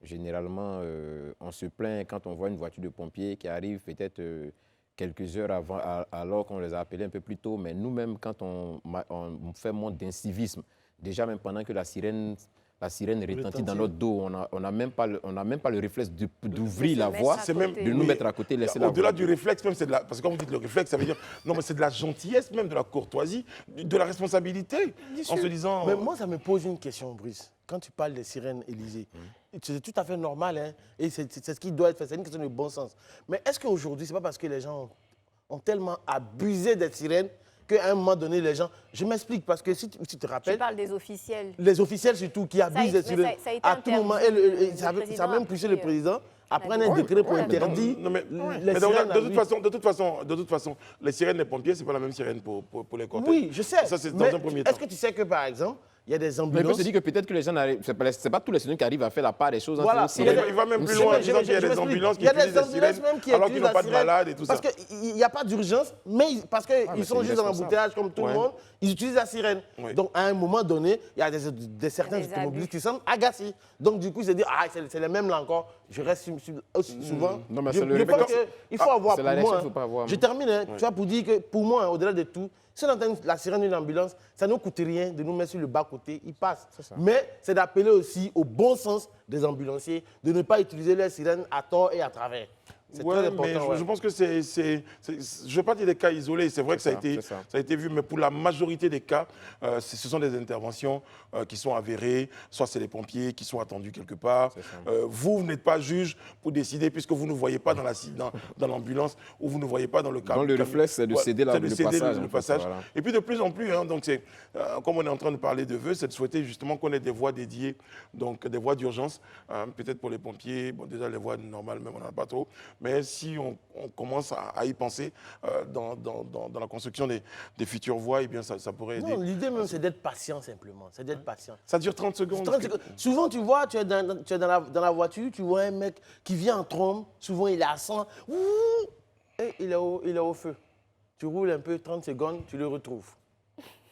Généralement, on se plaint quand on voit une voiture de pompiers qui arrive peut-être quelques heures avant, alors qu'on les a appelés un peu plus tôt. Mais nous-mêmes, quand on fait montre d'incivisme, déjà même pendant que la sirène retentit dans notre dos, on n'a même pas le réflexe d'ouvrir la voie, de nous mettre à côté, laisser la voie. Au-delà du réflexe, même, parce que quand vous dites le réflexe, ça veut dire, non, mais c'est de la gentillesse, même de la courtoisie, de la responsabilité, en se disant... Mais moi, ça me pose une question, Brice. Quand tu parles des sirènes, Élisée, c'est tout à fait normal, hein, et c'est ce qui doit être fait, c'est une question de bon sens. Mais est-ce qu'aujourd'hui, ce n'est pas parce que les gens ont tellement abusé des sirènes qu'à un moment donné, les gens... Je m'explique, parce que si tu te rappelles... Tu parles des officiels. Les officiels surtout, qui abusent des sirènes. À tout moment, ça a même poussé le président à prendre un décret pour interdire les sirènes. De toute façon, les sirènes des pompiers, ce n'est pas la même sirène pour les cortèges. Oui, je sais. Ça, c'est dans un premier temps. Est-ce que tu sais que, par exemple, il y a des ambulances... Mais on se dit que peut-être que les gens n'arrivent... Ce n'est pas tous les sirènes qui arrivent à faire la part des choses. Voilà. Il va même plus loin en disant qu'il y a des ambulances qui utilisent des sirènes alors qu'ils n'ont pas de malades et tout ça. Parce qu'il n'y a pas d'urgence, mais parce qu'ils sont juste dans l'embouteillage comme tout le monde, ils utilisent la sirène. Donc, à un moment donné, il y a certains automobilistes qui sont agacés. Donc, du coup, ils se disent, ah, c'est les mêmes là encore. Je reste souvent... Non, mais c'est le il faut avoir, pour moi... Je termine, tu vois, pour dire que, pour moi, au-delà de tout, si on entend la sirène d'une ambulance, ça ne nous coûte rien de nous mettre sur le bas-côté, ils passent. Mais c'est d'appeler aussi au bon sens des ambulanciers, de ne pas utiliser les sirènes à tort et à travers. C'est très important. Mais je pense que je ne vais pas dire des cas isolés, c'est vrai que ça a été vu, mais pour la majorité des cas, ce sont des interventions qui sont avérées, soit c'est les pompiers qui sont attendus quelque part. Vous n'êtes pas juge pour décider, puisque vous ne voyez pas dans l'ambulance ou vous ne voyez pas dans le cas. Donc le réflexe, c'est de céder le passage. Voilà. Et puis de plus en plus, donc comme on est en train de parler de vœux, c'est de souhaiter justement qu'on ait des voies dédiées, donc des voies d'urgence, peut-être pour les pompiers, bon, déjà les voies normales, même on n'en a pas trop. Mais si on commence à y penser dans la construction des futures voies, eh bien ça pourrait aider. Non, l'idée même, c'est d'être patient simplement. C'est d'être patient. Ça dure 30 secondes. Souvent, tu vois, tu es dans la voiture, tu vois un mec qui vient en trombe, souvent il est à 100, et il est au feu. Tu roules un peu, 30 secondes, tu le retrouves.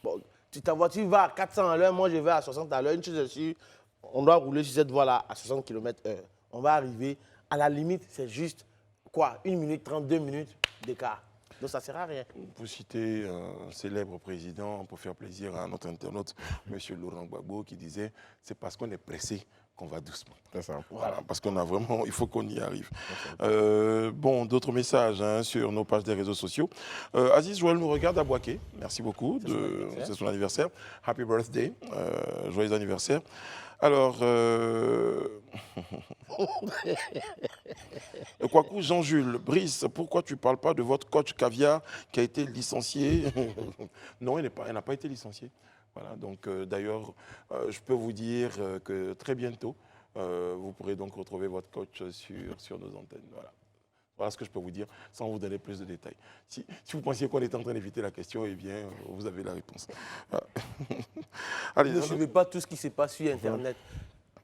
Bon, ta voiture va à 400 à l'heure, moi je vais à 60 à l'heure. Une chose est sûre, on doit rouler sur cette voie-là à 60 km/h. On va arriver, à la limite, c'est juste, 1 minute 30, 2 minutes d'écart. Donc ça ne sert à rien. Pour citer un célèbre président, pour faire plaisir à notre internaute, M. Laurent Gbagbo, qui disait « c'est parce qu'on est pressé qu'on va doucement ». C'est ça. Voilà, parce qu'on a vraiment, il faut qu'on y arrive. Bon, d'autres messages sur nos pages des réseaux sociaux. Aziz Joël nous regarde à Boaké. Merci beaucoup. C'est son anniversaire. Happy birthday. Joyeux anniversaire. Alors, Kwaku Jean-Jules, Brice, pourquoi tu ne parles pas de votre coach Caviar qui a été licencié? Non, elle n'a pas été licenciée. Voilà, donc d'ailleurs, je peux vous dire que très bientôt, vous pourrez donc retrouver votre coach sur nos antennes. Voilà. Voilà ce que je peux vous dire sans vous donner plus de détails. Si vous pensiez qu'on était en train d'éviter la question, eh bien, vous avez la réponse. Voilà. Allez, Ne suivez pas tout ce qui se passe sur Internet.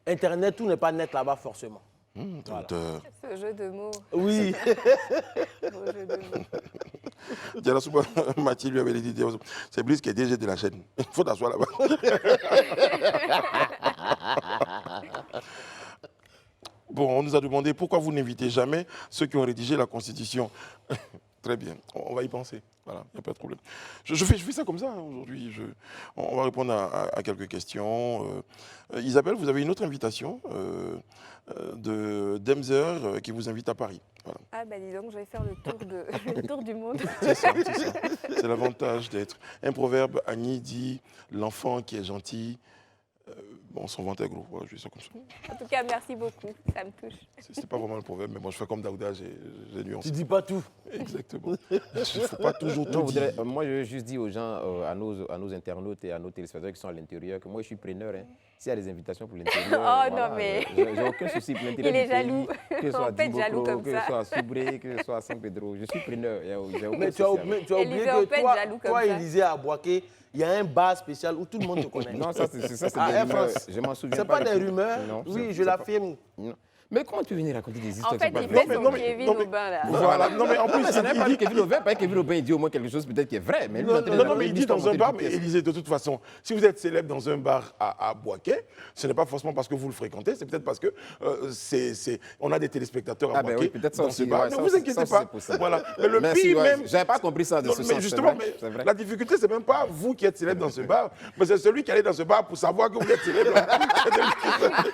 Internet, tout n'est pas net là-bas forcément. Voilà. Ce jeu de mots. Oui. Beau jeu de mots. Diana Souba, Mathilde lui avait dit, c'est Brice qui est DG de la chaîne. Il faut t'asseoir là-bas. Bon, on nous a demandé pourquoi vous n'invitez jamais ceux qui ont rédigé la Constitution. Très bien, on va y penser. Voilà, il n'y a pas de problème. Je fais ça comme ça aujourd'hui. On va répondre à quelques questions. Isabelle, vous avez une autre invitation de Demzer qui vous invite à Paris. Voilà. Ah bah dis donc, je vais faire le tour du monde. C'est ça, c'est ça. C'est l'avantage d'être. Un proverbe, Annie dit, l'enfant qui est gentil, bon, son ventre est gros. Voilà, je dis ça comme ça. En tout cas, merci beaucoup, ça me touche. C'est pas vraiment le proverbe, mais bon, je fais comme Daouda, j'ai nuancé. Tu dis pas tout. Exactement. Il ne faut pas toujours tout dire. Moi, je juste dis aux gens, à nos internautes et à nos téléspectateurs qui sont à l'intérieur, que moi, je suis preneur. Hein. S'il y a des invitations pour l'intérieur, Oh non, mais j'ai aucun souci pour l'intérieur. il est du jaloux. pays, que ce soit On peut être jaloux Dibokro, comme que ça. ce soit à Soubré, que ce soit à San Pedro. Je suis preneur. J'ai aucun Mais souci tu as avec. oublié Élisée, on peut que être jaloux comme toi ça. Élisée, à Boaké, il y a un bar spécial où tout le monde te connaît. Non, ça, c'est Ah, des Air rumeurs. France. Je m'en souviens C'est pas des de- rumeurs. Non, Oui, c'est- je c'est pas- l'affirme. Non. Mais comment tu venir raconter des histoires En fait, qui sont il pas fait vraies? son Kevin au bain là. Voilà, non mais en plus, Ça n'est pas il dit Kevin Aubin, pas Kevin Aubin, il dit au moins quelque chose peut-être qui est vrai. Mais lui, il est en train de non, raconter mais il une dit histoire dans un pour bar, mais tes pièces. Élisée, de toute façon, si vous êtes célèbre dans un bar à Boaké, ce n'est pas forcément parce que vous le fréquentez, c'est peut-être parce que on a des téléspectateurs à Ah ben Boaké oui, peut-être ça dans aussi, ce bar. ouais, mais ça vous aussi, inquiétez ça aussi, pas. c'est possible. Voilà. Mais le Merci, pire ouais, même. j'avais pas compris ça de Non, ce mais sens, justement, c'est vrai. la difficulté, c'est même pas vous qui êtes célèbre dans ce bar, mais c'est celui qui allait dans ce bar pour savoir que vous êtes célèbre.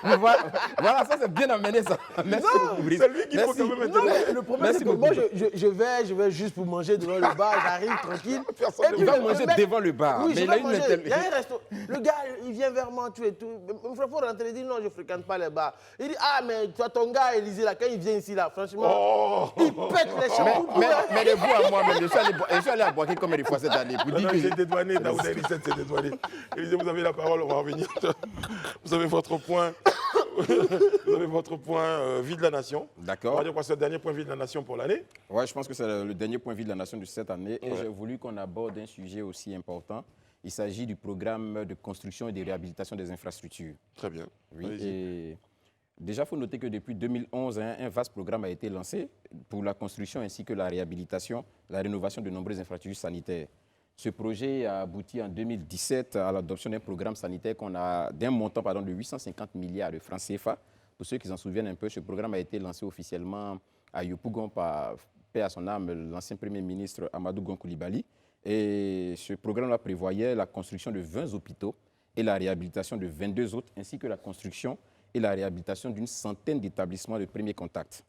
Voilà, ça c'est bien amené ça. Merci beaucoup, Brice. C'est lui qu'il faut Merci. quand même Non, interroger. mais le problème, Merci c'est que beaucoup. moi, je vais juste pour manger devant le bar, j'arrive tranquille. Personne Et ne puis Il va le manger mec- devant le bar. Oui, mais je il a vais une manger. intel- Il y a un resto. Le gars, il vient vers moi, tout et tout. Il faut rentrer, il dit non, je ne fréquente pas les bars. Il dit, ah, mais toi, ton gars, Élisée, là, quand il vient ici, là, franchement, Oh. il pète les champs. Mais de vous à moi, même, je suis allé à Boaké combien de fois cette année pour Non, dire non, que j'ai dédouané, Daouda Elisette s'est dédouané. Élisée, vous avez la parole, on va revenir. Vous avez votre point. Vous avez votre point vie de la nation. On D'accord. va dire quoi, c'est le dernier point vie de la nation pour l'année. Ouais, je pense que c'est le dernier point de vue de la nation de cette année. Et j'ai voulu qu'on aborde un sujet aussi important. Il s'agit du programme de construction et de réhabilitation des infrastructures. Très bien. Oui, Allez-y. et déjà, il faut noter que depuis 2011, un vaste programme a été lancé pour la construction ainsi que la réhabilitation, la rénovation de nombreuses infrastructures sanitaires. Ce projet a abouti en 2017 à l'adoption d'un programme sanitaire d'un montant de 850 milliards de francs CFA. Pour ceux qui s'en souviennent un peu, ce programme a été lancé officiellement à Yopougon par, paix à son âme, l'ancien Premier ministre Amadou Gon Coulibaly. Et ce programme-là prévoyait la construction de 20 hôpitaux et la réhabilitation de 22 autres, ainsi que la construction et la réhabilitation d'une centaine d'établissements de premier contact.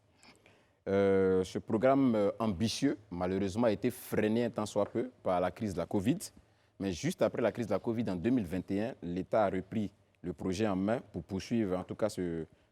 Ce programme ambitieux, malheureusement, a été freiné un tant soit peu par la crise de la Covid. Mais juste après la crise de la Covid, en 2021, l'État a repris le projet en main pour poursuivre, en tout cas,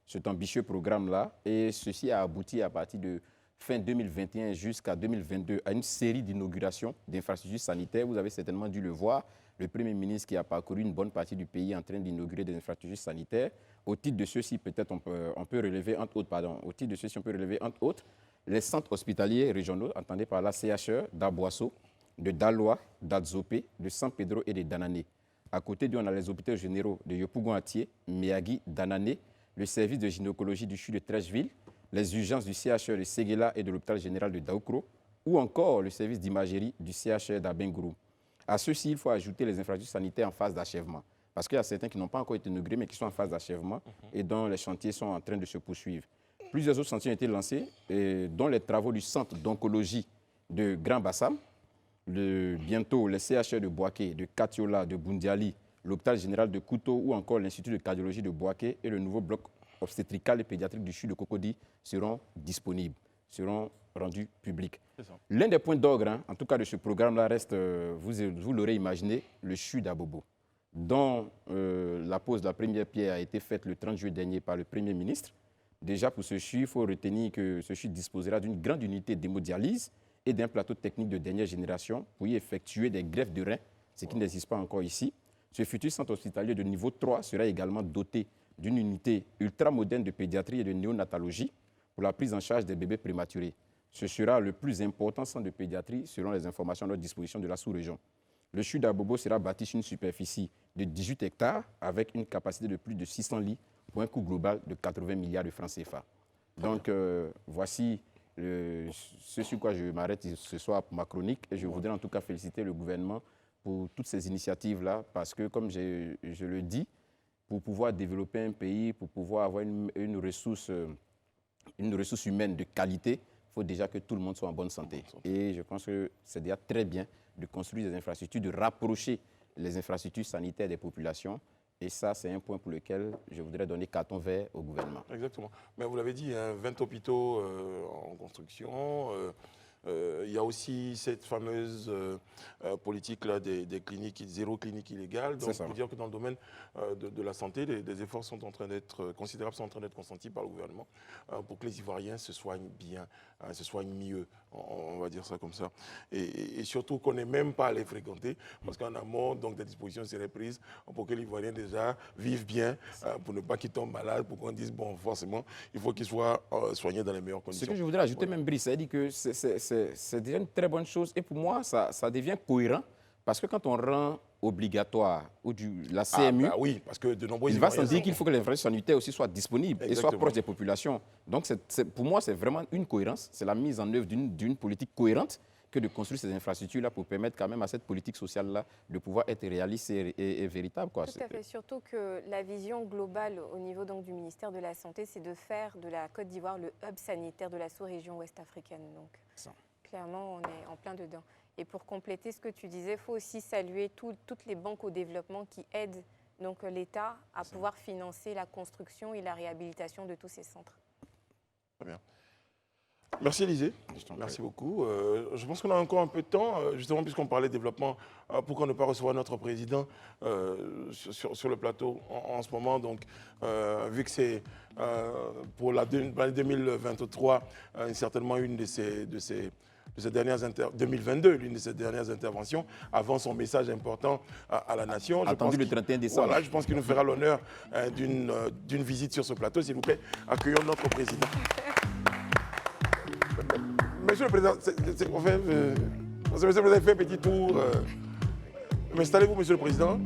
cet ambitieux programme-là. Et ceci a abouti à partir de fin 2021 jusqu'à 2022 à une série d'inaugurations d'infrastructures sanitaires. Vous avez certainement dû le voir. Le Premier ministre qui a parcouru une bonne partie du pays en train d'inaugurer des infrastructures sanitaires. Au titre de ceux-ci, peut-être on peut relever entre autres, au titre de ceux-ci, on peut relever entre autres les centres hospitaliers régionaux, entendez par la CHE d'Aboasso, de Daloa, d'Adzopé, de San Pedro et de Danané. À côté d'eux, on a les hôpitaux généraux de Yopougon-Atié, Miyagi, Danané, le service de gynécologie du CHU de Trècheville, les urgences du CHE de Séguéla et de l'hôpital général de Daoukro, ou encore le service d'imagerie du CHE d'Abengourou. À ceux-ci, il faut ajouter les infrastructures sanitaires en phase d'achèvement. Parce qu'il y a certains qui n'ont pas encore été inaugurés, mais qui sont en phase d'achèvement et dont les chantiers sont en train de se poursuivre. Plusieurs autres chantiers ont été lancés, dont les travaux du centre d'oncologie de Grand Bassam, bientôt les CHR de Boaké, de Katiola, de Boundiali, l'hôpital général de Kouto ou encore l'Institut de cardiologie de Boaké et le nouveau bloc obstétrical et pédiatrique du CHU de Cocody seront disponibles, seront rendus publics. L'un des points d'orgue, en tout cas de ce programme-là, reste, vous l'aurez imaginé, le CHU d'Abobo, dont la pose de la première pierre a été faite le 30 juillet dernier par le Premier ministre. Déjà, pour ce CHU, il faut retenir que ce CHU disposera d'une grande unité d'hémodialyse et d'un plateau technique de dernière génération pour y effectuer des greffes de reins, ce qui n'existe pas encore ici. Ce futur centre hospitalier de niveau 3 sera également doté d'une unité ultramoderne de pédiatrie et de néonatologie pour la prise en charge des bébés prématurés. Ce sera le plus important centre de pédiatrie selon les informations à notre disposition de la sous-région. Le CHU d'Abobo sera bâti sur une superficie de 18 hectares avec une capacité de plus de 600 lits pour un coût global de 80 milliards de francs CFA. Donc, voici ce sur quoi je m'arrête ce soir pour ma chronique. Et je voudrais en tout cas féliciter le gouvernement pour toutes ces initiatives-là, parce que, comme je le dis, pour pouvoir développer un pays, pour pouvoir avoir une ressource humaine de qualité, il faut déjà que tout le monde soit en bonne santé. Et je pense que c'est déjà très bien de construire des infrastructures, de rapprocher les infrastructures sanitaires des populations. Et ça, c'est un point pour lequel je voudrais donner carton vert au gouvernement. Exactement. Mais vous l'avez dit, 20 hôpitaux en construction. Il y a aussi cette fameuse politique là, des cliniques, zéro clinique illégale. Donc, il faut dire que dans le domaine de la santé, des efforts sont en train d'être considérables, sont en train d'être consentis par le gouvernement pour que les Ivoiriens se soignent bien, se soignent mieux, on va dire ça comme ça. Et surtout qu'on n'ait même pas à les fréquenter, parce qu'en amont, donc, des dispositions seraient prises pour que les Ivoiriens déjà vivent bien, pour ne pas qu'ils tombent malades, pour qu'on dise, bon, forcément, il faut qu'ils soient soignés dans les meilleures conditions. Ce que je voudrais ajouter, même Brice, c'est-à-dire que c'est déjà une très bonne chose. Et pour moi, ça devient cohérent. Parce que quand on rend obligatoire la CMU, oui, parce que de nombreux il va sans dire qu'il faut que les infrastructures sanitaires aussi soient disponibles et soient proches des populations. Donc, pour moi, c'est vraiment une cohérence. C'est la mise en œuvre d'une politique cohérente que de construire ces infrastructures-là pour permettre quand même à cette politique sociale-là de pouvoir être réaliste et véritable. Quoi. Tout à fait. Surtout que la vision globale au niveau donc, du ministère de la Santé, c'est de faire de la Côte d'Ivoire le hub sanitaire de la sous-région ouest-africaine. Donc, clairement, on est en plein dedans. Et pour compléter ce que tu disais, il faut aussi saluer toutes les banques au développement qui aident donc l'État à pouvoir financer la construction et la réhabilitation de tous ces centres. Très bien. Merci Élisée, merci beaucoup. Je pense qu'on a encore un peu de temps, justement puisqu'on parlait de développement, pourquoi ne pas recevoir notre président sur le plateau en ce moment. Donc, vu que c'est pour l'année 2023, certainement une de ces dernières 2022, l'une de ses dernières interventions, avant son message important à la nation. Attendu le 31 décembre. Voilà, je pense qu'il nous fera l'honneur d'une visite sur ce plateau. S'il vous plaît, accueillons notre président. Monsieur le Président, Monsieur le Président, vous avez fait un petit tour. Mais installez-vous, Monsieur le Président.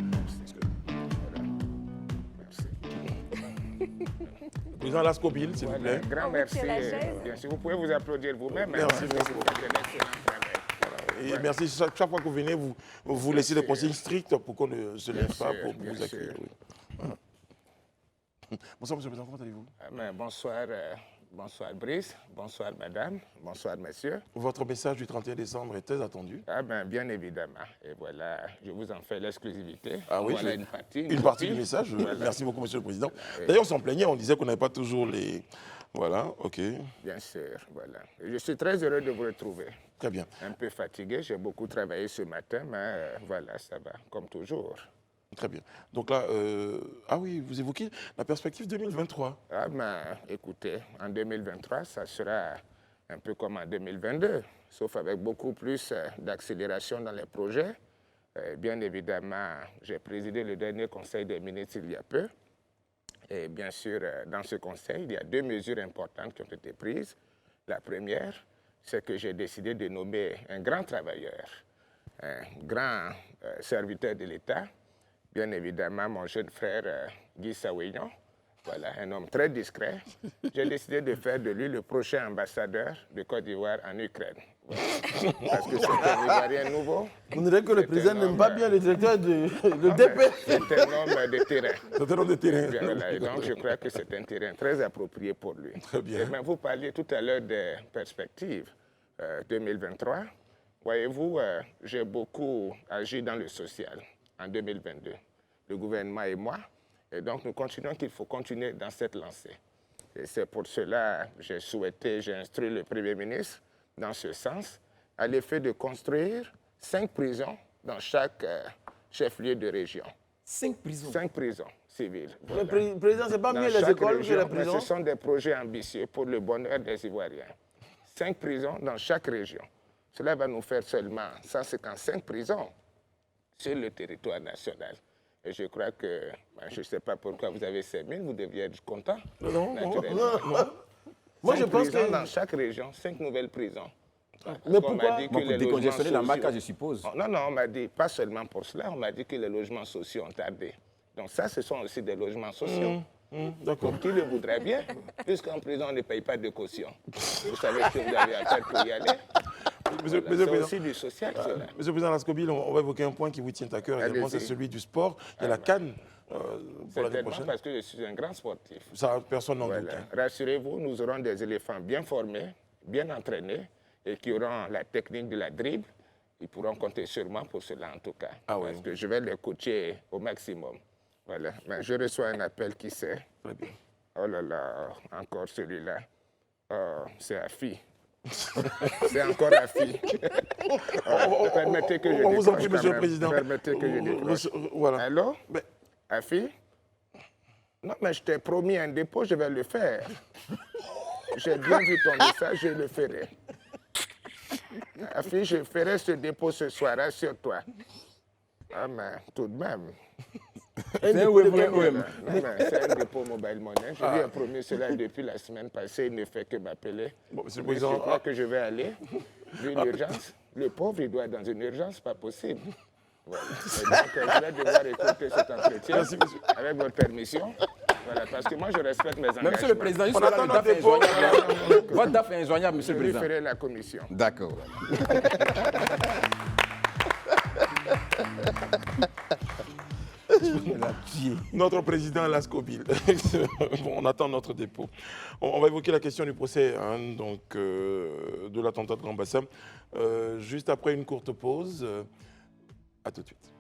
Le président Lascobile, s'il vous plaît. Grand merci. Bien sûr, vous pouvez vous applaudir vous-même. Merci, merci beaucoup. Et merci. Chaque fois que vous venez, vous laissez des consignes strictes pour qu'on ne se lève pas pour vous accueillir. Oui. Voilà. Bonsoir, Monsieur le Président, comment allez-vous? Bonsoir. Bonsoir Brice, bonsoir madame, bonsoir messieurs. Votre message du 31 décembre est très attendu. Bien évidemment. Et voilà, je vous en fais l'exclusivité. Ah oui, voilà une partie du message. Voilà. Merci beaucoup, Monsieur le Président. D'ailleurs, on s'en plaignait, on disait qu'on n'avait pas toujours les... Voilà, ok. Bien sûr, voilà. Et je suis très heureux de vous retrouver. Très bien. Un peu fatigué, j'ai beaucoup travaillé ce matin, mais voilà, ça va, comme toujours. Très bien. Donc là, ah oui, vous évoquez la perspective 2023. Écoutez, en 2023, ça sera un peu comme en 2022, sauf avec beaucoup plus d'accélération dans les projets. Bien évidemment, j'ai présidé le dernier conseil des ministres il y a peu. Et bien sûr, dans ce conseil, il y a 2 mesures importantes qui ont été prises. La première, c'est que j'ai décidé de nommer un grand travailleur, un grand serviteur de l'État, bien évidemment, mon jeune frère Guy Sawignon, voilà, un homme très discret. J'ai décidé de faire de lui le prochain ambassadeur de Côte d'Ivoire en Ukraine. Voilà. Parce que c'est un Ivoirien nouveau. On dirait que le président n'aime pas bien le directeur de DP. C'est un homme de terrain. C'est un homme de terrain. Bien, voilà, et donc, je crois que c'est un terrain très approprié pour lui. Très bien. Et vous parliez tout à l'heure des perspectives. 2023. Voyez-vous, j'ai beaucoup agi dans le social en 2022, le gouvernement et moi. Et donc, nous continuons qu'il faut continuer dans cette lancée. Et c'est pour cela que j'ai instruit le Premier ministre dans ce sens, à l'effet de construire 5 prisons dans chaque chef-lieu de région. 5 prisons. 5 prisons civiles. Le Voilà. président, c'est pas Dans mieux les chaque écoles que région, les mais prisons? ce sont des projets ambitieux pour le bonheur des Ivoiriens. 5 prisons dans chaque région. Cela va nous faire seulement 155 prisons sur le territoire national. Et je crois que, je ne sais pas pourquoi vous avez 5 000, vous deviez être content. Non. Moi, je 5 pense prisons que... dans chaque région, 5 nouvelles prisons. Mais Parce qu'on pourquoi? m'a dit que Pour les décongestionner la logements MACA, je sociaux- suppose. Non, on m'a dit, pas seulement pour cela, on m'a dit que les logements sociaux ont tardé. Donc ça, ce sont aussi des logements sociaux. D'accord. Pour qui le voudrait bien, puisqu'en prison, on ne paye pas de caution. Vous savez ce que vous avez à faire pour y aller. Monsieur Voilà, le c'est Président, aussi du social, cela. Monsieur le Président Lascobil, on va évoquer un point qui vous tient à cœur également, c'est Allez-y. celui du sport. Il y a la CAN pour l'année Certainement prochaine. parce que je suis un grand sportif. Ça, personne n'en doute. Voilà. hein. Rassurez-vous, nous aurons des éléphants bien formés, bien entraînés et qui auront la technique de la dribble. Ils pourront compter sur moi pour cela en tout cas. Ah oui. Parce que je vais les coacher au maximum. Voilà. Mais je reçois un appel qui sait. Très bien. Oh là là, encore celui-là. Oh, c'est Afi. C'est encore Afi. Permettez que je On vous en décroche prie, Monsieur quand le même. Président. Permettez que je décroche. Voilà. Allô? Mais- Afi? Non, mais je t'ai promis un dépôt, je vais le faire. J'ai bien vu ton message, je le ferai. Afi, je ferai ce dépôt ce soir, rassure-toi. Ah, mais tout de même. C'est un OM, vrai OM. Non, mais c'est un dépôt mobile money. Je lui ai promis cela depuis la semaine passée. Il ne fait que m'appeler. Bon, Monsieur le Mais je Président, crois que je vais aller. Vu l'urgence. Le pauvre, il doit être dans une urgence, pas possible. Voilà. Et donc, je vais devoir écouter cet entretien Merci, monsieur. avec votre permission. Voilà, parce que moi, je respecte mes engagements. Mais Monsieur le Président, juste On là, attend le notre DAF est dépôt. injoignable. Votre DAF est injoignable, Je Monsieur le lui Président. ferai la commission. D'accord. notre président Lascobil. Bon, on attend notre dépôt. On va évoquer la question du procès de l'attentat de Grand Bassam. Juste après une courte pause. À tout de suite.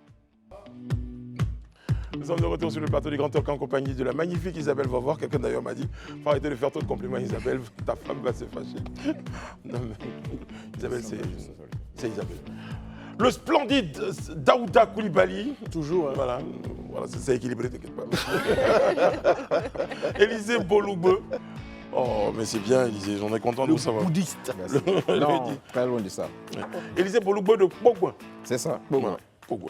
Nous sommes de retour sur le plateau du Grand Talk en compagnie de la magnifique Isabelle Vavoir. Quelqu'un d'ailleurs m'a dit, faut arrêter de faire trop de compliments à Isabelle, ta femme va se fâcher. Non, mais Isabelle, c'est Isabelle. Le splendide Daouda Koulibaly. Toujours, hein. Voilà, c'est équilibré, t'inquiète pas. Élysée Boloube. Oh, mais c'est bien, Élysée, j'en ai content de vous savoir. Bouddhiste. Non, très loin de ça. Élysée Boloube de Pogba. C'est ça. Voilà. Pogba.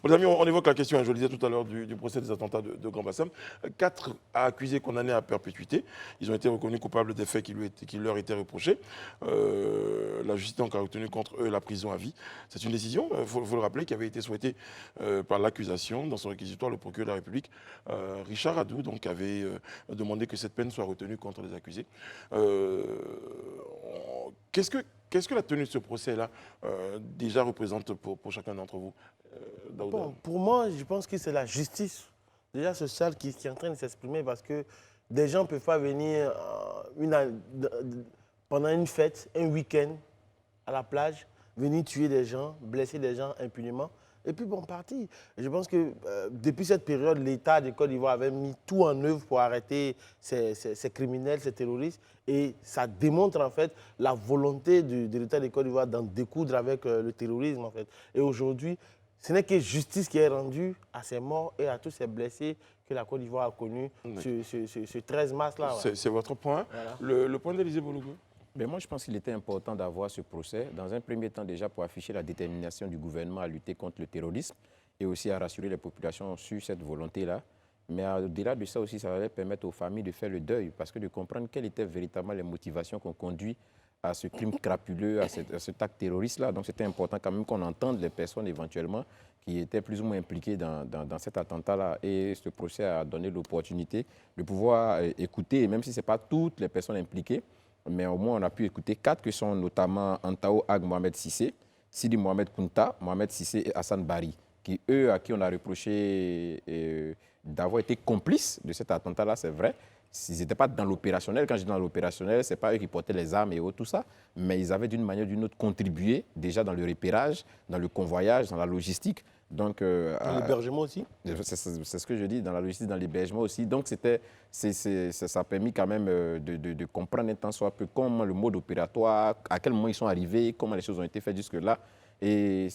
Mes amis, on évoque la question, je le disais tout à l'heure, du procès des attentats de Grand Bassam. 4 accusés condamnés à perpétuité. Ils ont été reconnus coupables des faits qui leur étaient reprochés. La justice donc a retenu contre eux la prison à vie. C'est une décision, il faut le rappeler, qui avait été souhaitée par l'accusation. Dans son réquisitoire, le procureur de la République, Richard Adou, donc, avait demandé que cette peine soit retenue contre les accusés. Qu'est-ce que la tenue de ce procès-là déjà représente pour chacun d'entre vous, Daouda? Bon, pour moi, je pense que c'est la justice déjà sociale qui est en train de s'exprimer parce que des gens ne peuvent pas venir pendant une fête, un week-end, à la plage, venir tuer des gens, blesser des gens impunément. Et puis bon, parti. Je pense que depuis cette période, l'État de Côte d'Ivoire avait mis tout en œuvre pour arrêter ces criminels, ces terroristes. Et ça démontre en fait la volonté de l'État de Côte d'Ivoire d'en découdre avec le terrorisme en fait. Et aujourd'hui, ce n'est que justice qui est rendue à ces morts et à tous ces blessés que la Côte d'Ivoire a connus ce 13 mars-là. Ouais. C'est votre point. Voilà. Le point d'Élysée Boloube? Mais moi, je pense qu'il était important d'avoir ce procès, dans un premier temps déjà pour afficher la détermination du gouvernement à lutter contre le terrorisme et aussi à rassurer les populations sur cette volonté-là. Mais au-delà de ça aussi, ça allait permettre aux familles de faire le deuil, parce que de comprendre quelles étaient véritablement les motivations qui ont conduit à ce crime crapuleux, à cet acte terroriste-là. Donc c'était important quand même qu'on entende les personnes éventuellement qui étaient plus ou moins impliquées dans cet attentat-là. Et ce procès a donné l'opportunité de pouvoir écouter, même si ce n'est pas toutes les personnes impliquées, mais au moins on a pu écouter 4 qui sont notamment Antao Ag Mohamed Sissé, Sidi Mohamed Kounta, Mohamed Sissé et Hassan Bari, à qui on a reproché d'avoir été complices de cet attentat-là, c'est vrai. Ils n'étaient pas dans l'opérationnel. Quand je dis dans l'opérationnel, ce n'est pas eux qui portaient les armes et autres, tout ça, mais ils avaient d'une manière ou d'une autre contribué déjà dans le repérage, dans le convoyage, dans la logistique. Donc, Dans l'hébergement aussi. c'est ce que je dis, dans la logistique, dans l'hébergement aussi. Donc, ça a permis quand même de comprendre un tant soit peu comment le mode opératoire, à quel moment ils sont arrivés, comment les choses ont été faites jusque-là. Et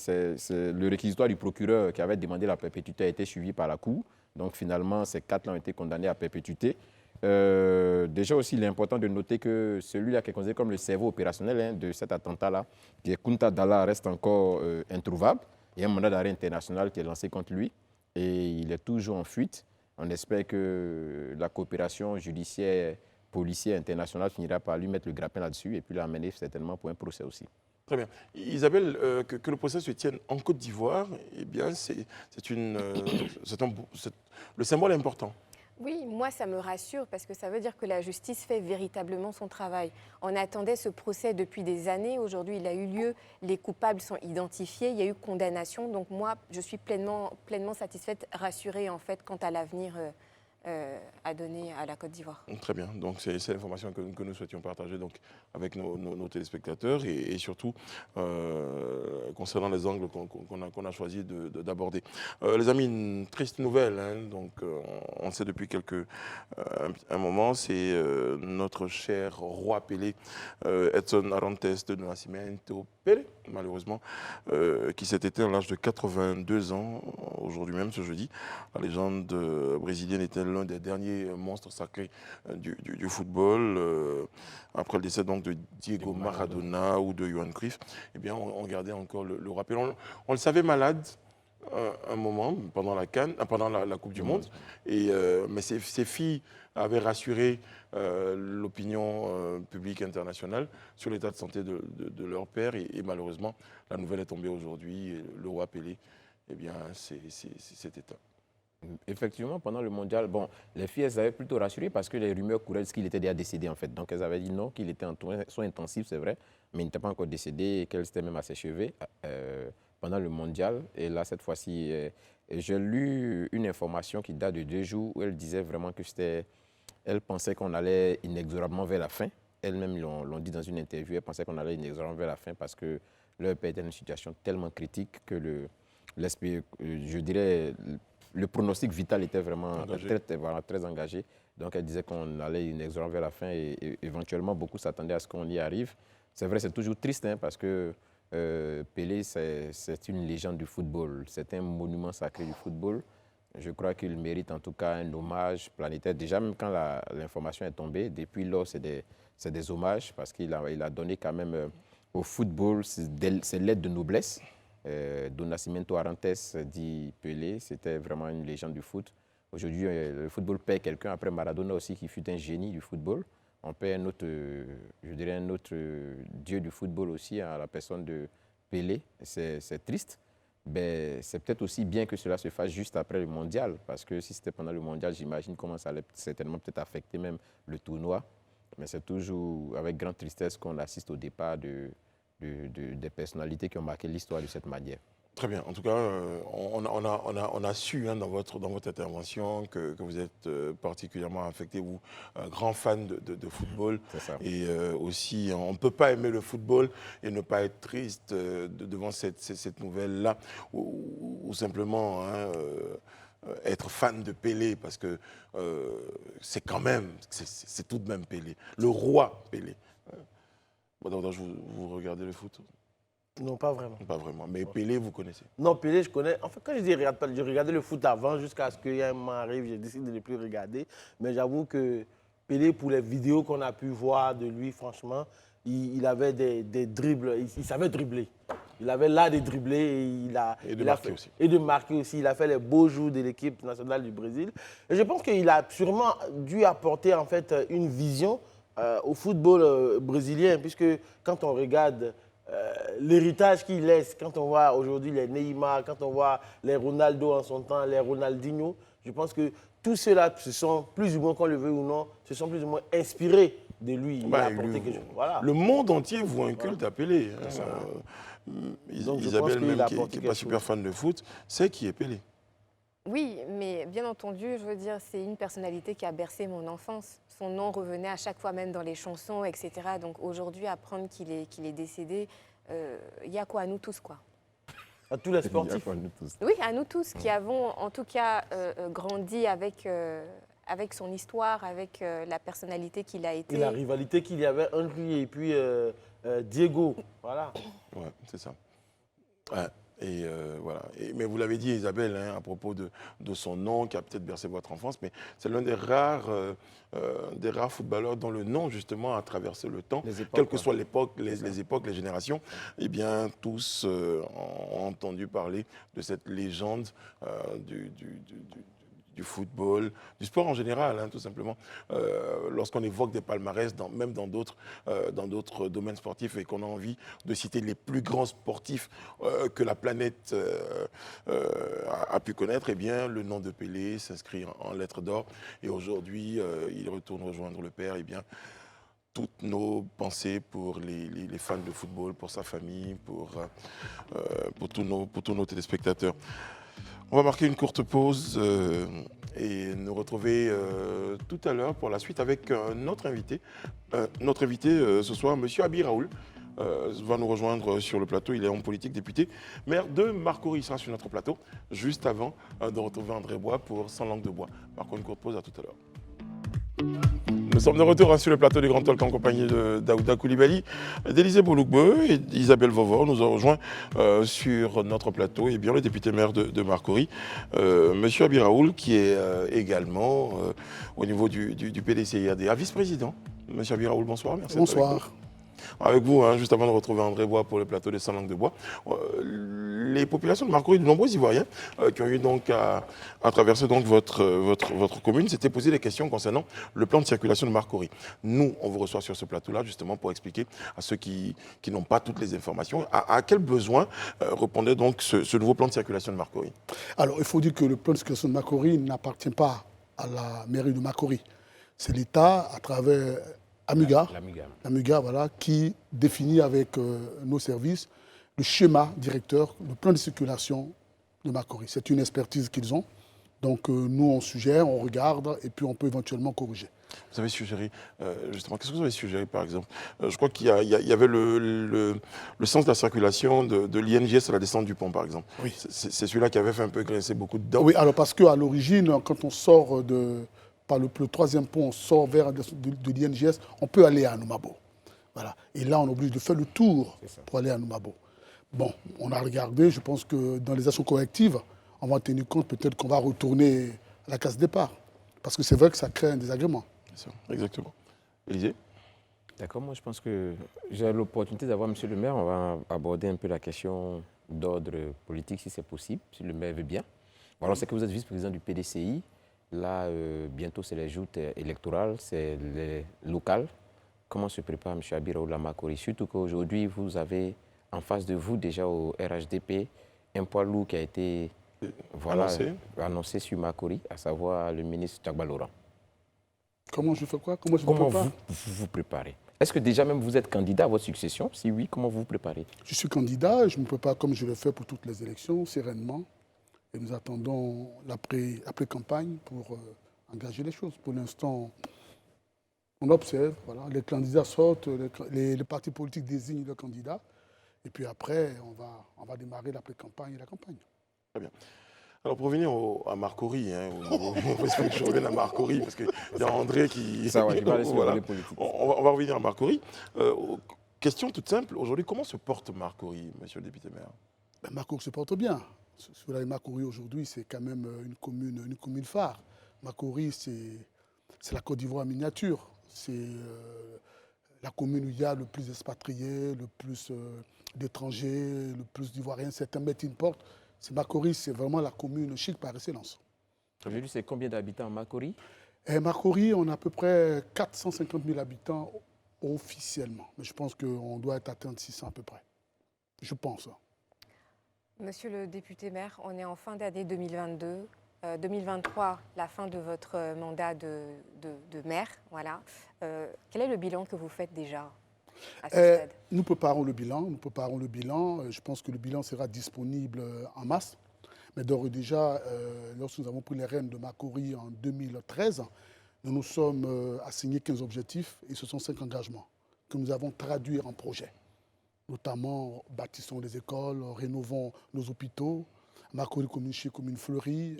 le réquisitoire du procureur qui avait demandé la perpétuité a été suivi par la Cour. Donc, finalement, ces 4-là ont été condamnés à perpétuité. Déjà aussi, il est important de noter que celui-là qui est considéré comme le cerveau opérationnel de cet attentat-là, qui est Kunta Dalla, reste encore introuvable. Il y a un mandat d'arrêt international qui est lancé contre lui et il est toujours en fuite. On espère que la coopération judiciaire, policière internationale finira par lui mettre le grappin là-dessus et puis l'amener certainement pour un procès aussi. Très bien. Isabelle, que le procès se tienne en Côte d'Ivoire, eh bien, le symbole est important. Oui, moi, ça me rassure parce que ça veut dire que la justice fait véritablement son travail. On attendait ce procès depuis des années. Aujourd'hui, il a eu lieu. Les coupables sont identifiés. Il y a eu condamnation. Donc moi, je suis pleinement satisfaite, rassurée en fait quant à l'avenir à donner à la Côte d'Ivoire. Très bien. Donc c'est l'information que nous souhaitions partager donc, avec nos téléspectateurs et surtout concernant les angles qu'on a choisi d'aborder. Les amis, une triste nouvelle. Hein, donc on sait depuis un moment, c'est notre cher roi Pelé, Edson Arantes de Nascimento Pelé, malheureusement, qui s'est éteint à l'âge de 82 ans, aujourd'hui même, ce jeudi. La légende brésilienne était l'un des derniers monstres sacrés du football. Après le décès donc, de Diego Maradona ou de Johan Cruyff, eh bien, on gardait encore le rappel. On le savait malade un moment, pendant la CAN, pendant la Coupe du Monde, mais ses filles avaient rassuré l'opinion publique internationale sur l'état de santé de leur père et malheureusement, la nouvelle est tombée aujourd'hui. Le roi Pelé, eh bien, c'est éteint. Effectivement, pendant le mondial, bon, les filles, elles avaient plutôt rassuré parce que les rumeurs couraient qu'il était déjà décédé en fait. Donc elles avaient dit non, qu'il était en soins intensifs, c'est vrai, mais il n'était pas encore décédé et qu'elle était même à ses cheveux pendant le mondial. Et là, cette fois-ci, j'ai lu une information qui date de 2 jours où elle disait vraiment que elle pensait qu'on allait inexorablement vers la fin. Elle-même l'ont dit dans une interview, elle pensait qu'on allait inexorablement vers la fin parce que leur père était dans une situation tellement critique que je dirais, le pronostic vital était vraiment très engagé. Donc, elle disait qu'on allait inexorablement vers la fin et éventuellement, beaucoup s'attendaient à ce qu'on y arrive. C'est vrai, c'est toujours triste hein, parce que Pelé, c'est une légende du football. C'est un monument sacré du football. Je crois qu'il mérite en tout cas un hommage planétaire. Déjà, même quand l'information est tombée, depuis lors, c'est des hommages parce qu'il a donné quand même au football ses lettres de noblesse. Don Nascimento Arantes, dit Pelé, c'était vraiment une légende du foot. Aujourd'hui, le football perd quelqu'un, après Maradona aussi, qui fut un génie du football. On perd un autre dieu du football aussi, à la personne de Pelé. C'est triste. Ben, c'est peut-être aussi bien que cela se fasse juste après le mondial, parce que si c'était pendant le mondial, j'imagine comment ça allait certainement peut-être affecter même le tournoi. Mais c'est toujours avec grande tristesse qu'on assiste au départ des personnalités qui ont marqué l'histoire de cette manière. Très bien. En tout cas, on a su hein, dans votre intervention que vous êtes particulièrement affecté, vous, grand fan de football. C'est ça. Et aussi, on ne peut pas aimer le football et ne pas être triste devant cette nouvelle-là, ou simplement hein, être fan de Pelé, parce que c'est quand même, c'est tout de même Pelé, le roi Pelé. Donc, vous regardez le foot? Non, pas vraiment. Pas vraiment. Mais Pelé, vous connaissez? Non, Pelé, je connais. En fait, quand je dis regarde pas, je regardais le foot avant jusqu'à ce qu'il y ait un moment arrive, j'ai décidé de ne plus regarder. Mais j'avoue que Pelé, pour les vidéos qu'on a pu voir de lui, franchement, il avait des dribbles. Il savait dribbler. Il avait l'art de dribbler et de marquer aussi. Il a fait les beaux jours de l'équipe nationale du Brésil. Et je pense qu'il a sûrement dû apporter en fait une vision au football brésilien, puisque quand on regarde l'héritage qu'il laisse, quand on voit aujourd'hui les Neymar, quand on voit les Ronaldo en son temps, les Ronaldinho, je pense que tous ceux-là se sont plus ou moins, qu'on le veut ou non, se sont plus ou moins inspirés de lui. Il a apporté quelque chose. Voilà. Le monde entier voit un culte à Pelé. Isabelle, même qui n'est pas super fan de foot, sait qui est Pelé. Oui, mais bien entendu, je veux dire, c'est une personnalité qui a bercé mon enfance. Son nom revenait à chaque fois, même dans les chansons, etc. Donc aujourd'hui, apprendre qu'il est décédé, il y a quoi à nous tous, quoi. À tous les sportifs. Oui, à nous tous qui avons en tout cas grandi avec son histoire, avec la personnalité qu'il a été. Et la rivalité qu'il y avait entre lui et puis Diego. Voilà. Ouais, c'est ça. Ouais. Et voilà. Mais vous l'avez dit, Isabelle, hein, à propos de son nom qui a peut-être bercé votre enfance, mais c'est l'un des rares footballeurs dont le nom, justement, a traversé le temps. Quelle que soit l'époque, les époques, les générations, eh bien, tous ont entendu parler de cette légende du football, du sport en général, hein, tout simplement. Lorsqu'on évoque des palmarès, même dans d'autres domaines sportifs, et qu'on a envie de citer les plus grands sportifs que la planète a pu connaître, eh bien, le nom de Pelé s'inscrit en lettres d'or. Et aujourd'hui, il retourne rejoindre le père. Eh bien, toutes nos pensées pour les fans de football, pour sa famille, pour tous nos téléspectateurs. On va marquer une courte pause et nous retrouver tout à l'heure pour la suite avec notre invité. Notre invité ce soir, M. Abi Raoul, va nous rejoindre sur le plateau. Il est homme politique, député, maire de Marcory. Il sera sur notre plateau juste avant de retrouver André Bois pour Sans langue de bois. Marquons une courte pause, à tout à l'heure. Nous sommes de retour sur le plateau du Grand Talk en compagnie de Daouda Coulibaly, d'Élisée Boulougbe et d'Isabelle Vauvor. Nous a rejoint sur notre plateau bien, le député maire de Marcory, Monsieur Abi Raoul, qui est également au niveau du PDCIAD, vice-président. Monsieur Abi Raoul, bonsoir. Merci. Bonsoir. Avec vous, juste avant de retrouver André Bois pour le plateau des 100 langues de bois, les populations de Marcory, de nombreux Ivoiriens qui ont eu donc à traverser donc votre commune, s'étaient posé des questions concernant le plan de circulation de Marcory. Nous, on vous reçoit sur ce plateau-là justement pour expliquer à ceux qui n'ont pas toutes les informations à quel besoin répondait donc ce nouveau plan de circulation de Marcory. Alors, il faut dire que le plan de circulation de Marcory n'appartient pas à la mairie de Marcory. C'est l'État à travers l'AMUGA, voilà, qui définit avec nos services le schéma directeur, le plan de circulation de Marcory. C'est une expertise qu'ils ont. Donc nous, on suggère, on regarde et puis on peut éventuellement corriger. Vous avez suggéré, justement, qu'est-ce que vous avez suggéré par exemple? Je crois qu'il y avait le sens de la circulation de l'INGS à la descente du pont par exemple. Oui. C'est celui-là qui avait fait un peu grincer beaucoup de dents. Oui, alors parce qu'à l'origine, quand on sort par le troisième pont, on sort vers de l'INGS, on peut aller à Noumabo. Voilà. Et là, on est obligé de faire le tour pour aller à Noumabo. Bon, on a regardé, je pense que dans les actions correctives, on va tenir compte peut-être qu'on va retourner à la case départ. Parce que c'est vrai que ça crée un désagrément. Bien sûr, exactement. Élisée? D'accord, moi je pense que j'ai l'opportunité d'avoir M. le maire. On va aborder un peu la question d'ordre politique si c'est possible, si le maire veut bien. Bon, alors c'est que vous êtes vice-président du PDCI. Là, bientôt, c'est les joutes électorales, c'est les locales. Comment se prépare M. Abi Raoul à Marcory? Surtout qu'aujourd'hui, vous avez en face de vous, déjà au RHDP, un poids lourd qui a été annoncé sur Marcory, à savoir le ministre Tchagba Laurent. Comment je fais quoi? Comment vous vous préparez? Est-ce que déjà même vous êtes candidat à votre succession? Si oui, comment vous vous préparez? Je suis candidat et je me prépare comme je le fais pour toutes les élections, sereinement. Et nous attendons l'après-campagne pour engager les choses. Pour l'instant, on observe, voilà, les candidats sortent, les partis politiques désignent leurs candidats. Et puis après, on va démarrer l'après-campagne et la campagne. Très bien. Alors pour revenir à Marcory, on va expliquer que je revienne à Marcory, parce qu'il y a André qui... Ça va, il va aller sur voilà. les politiques. On va revenir à Marcory. Question toute simple, aujourd'hui, comment se porte Marcory, monsieur le député maire? Marcory se porte bien. Marcory aujourd'hui, c'est quand même une commune phare. Marcory, c'est la Côte d'Ivoire miniature. C'est la commune où il y a le plus d'expatriés, le plus d'étrangers, le plus d'Ivoiriens. C'est un melting pot. Marcory, c'est vraiment la commune chic par excellence. Aujourd'hui, c'est combien d'habitants à Marcory? Marcory, on a à peu près 450 000 habitants officiellement. Mais je pense qu'on doit être atteint de 600 à peu près. Je pense. Monsieur le député maire, on est en fin d'année 2022. 2023, la fin de votre mandat de maire. Voilà. Quel est le bilan que vous faites déjà à ce stade? Nous préparons le bilan. Je pense que le bilan sera disponible en mars. Mais d'ores et déjà, lorsque nous avons pris les rênes de Makori en 2013, nous nous sommes assignés 15 objectifs et ce sont 5 engagements que nous avons traduits en projets. Notamment, bâtissons des écoles, rénovons nos hôpitaux, Makori commune chez commune fleurie,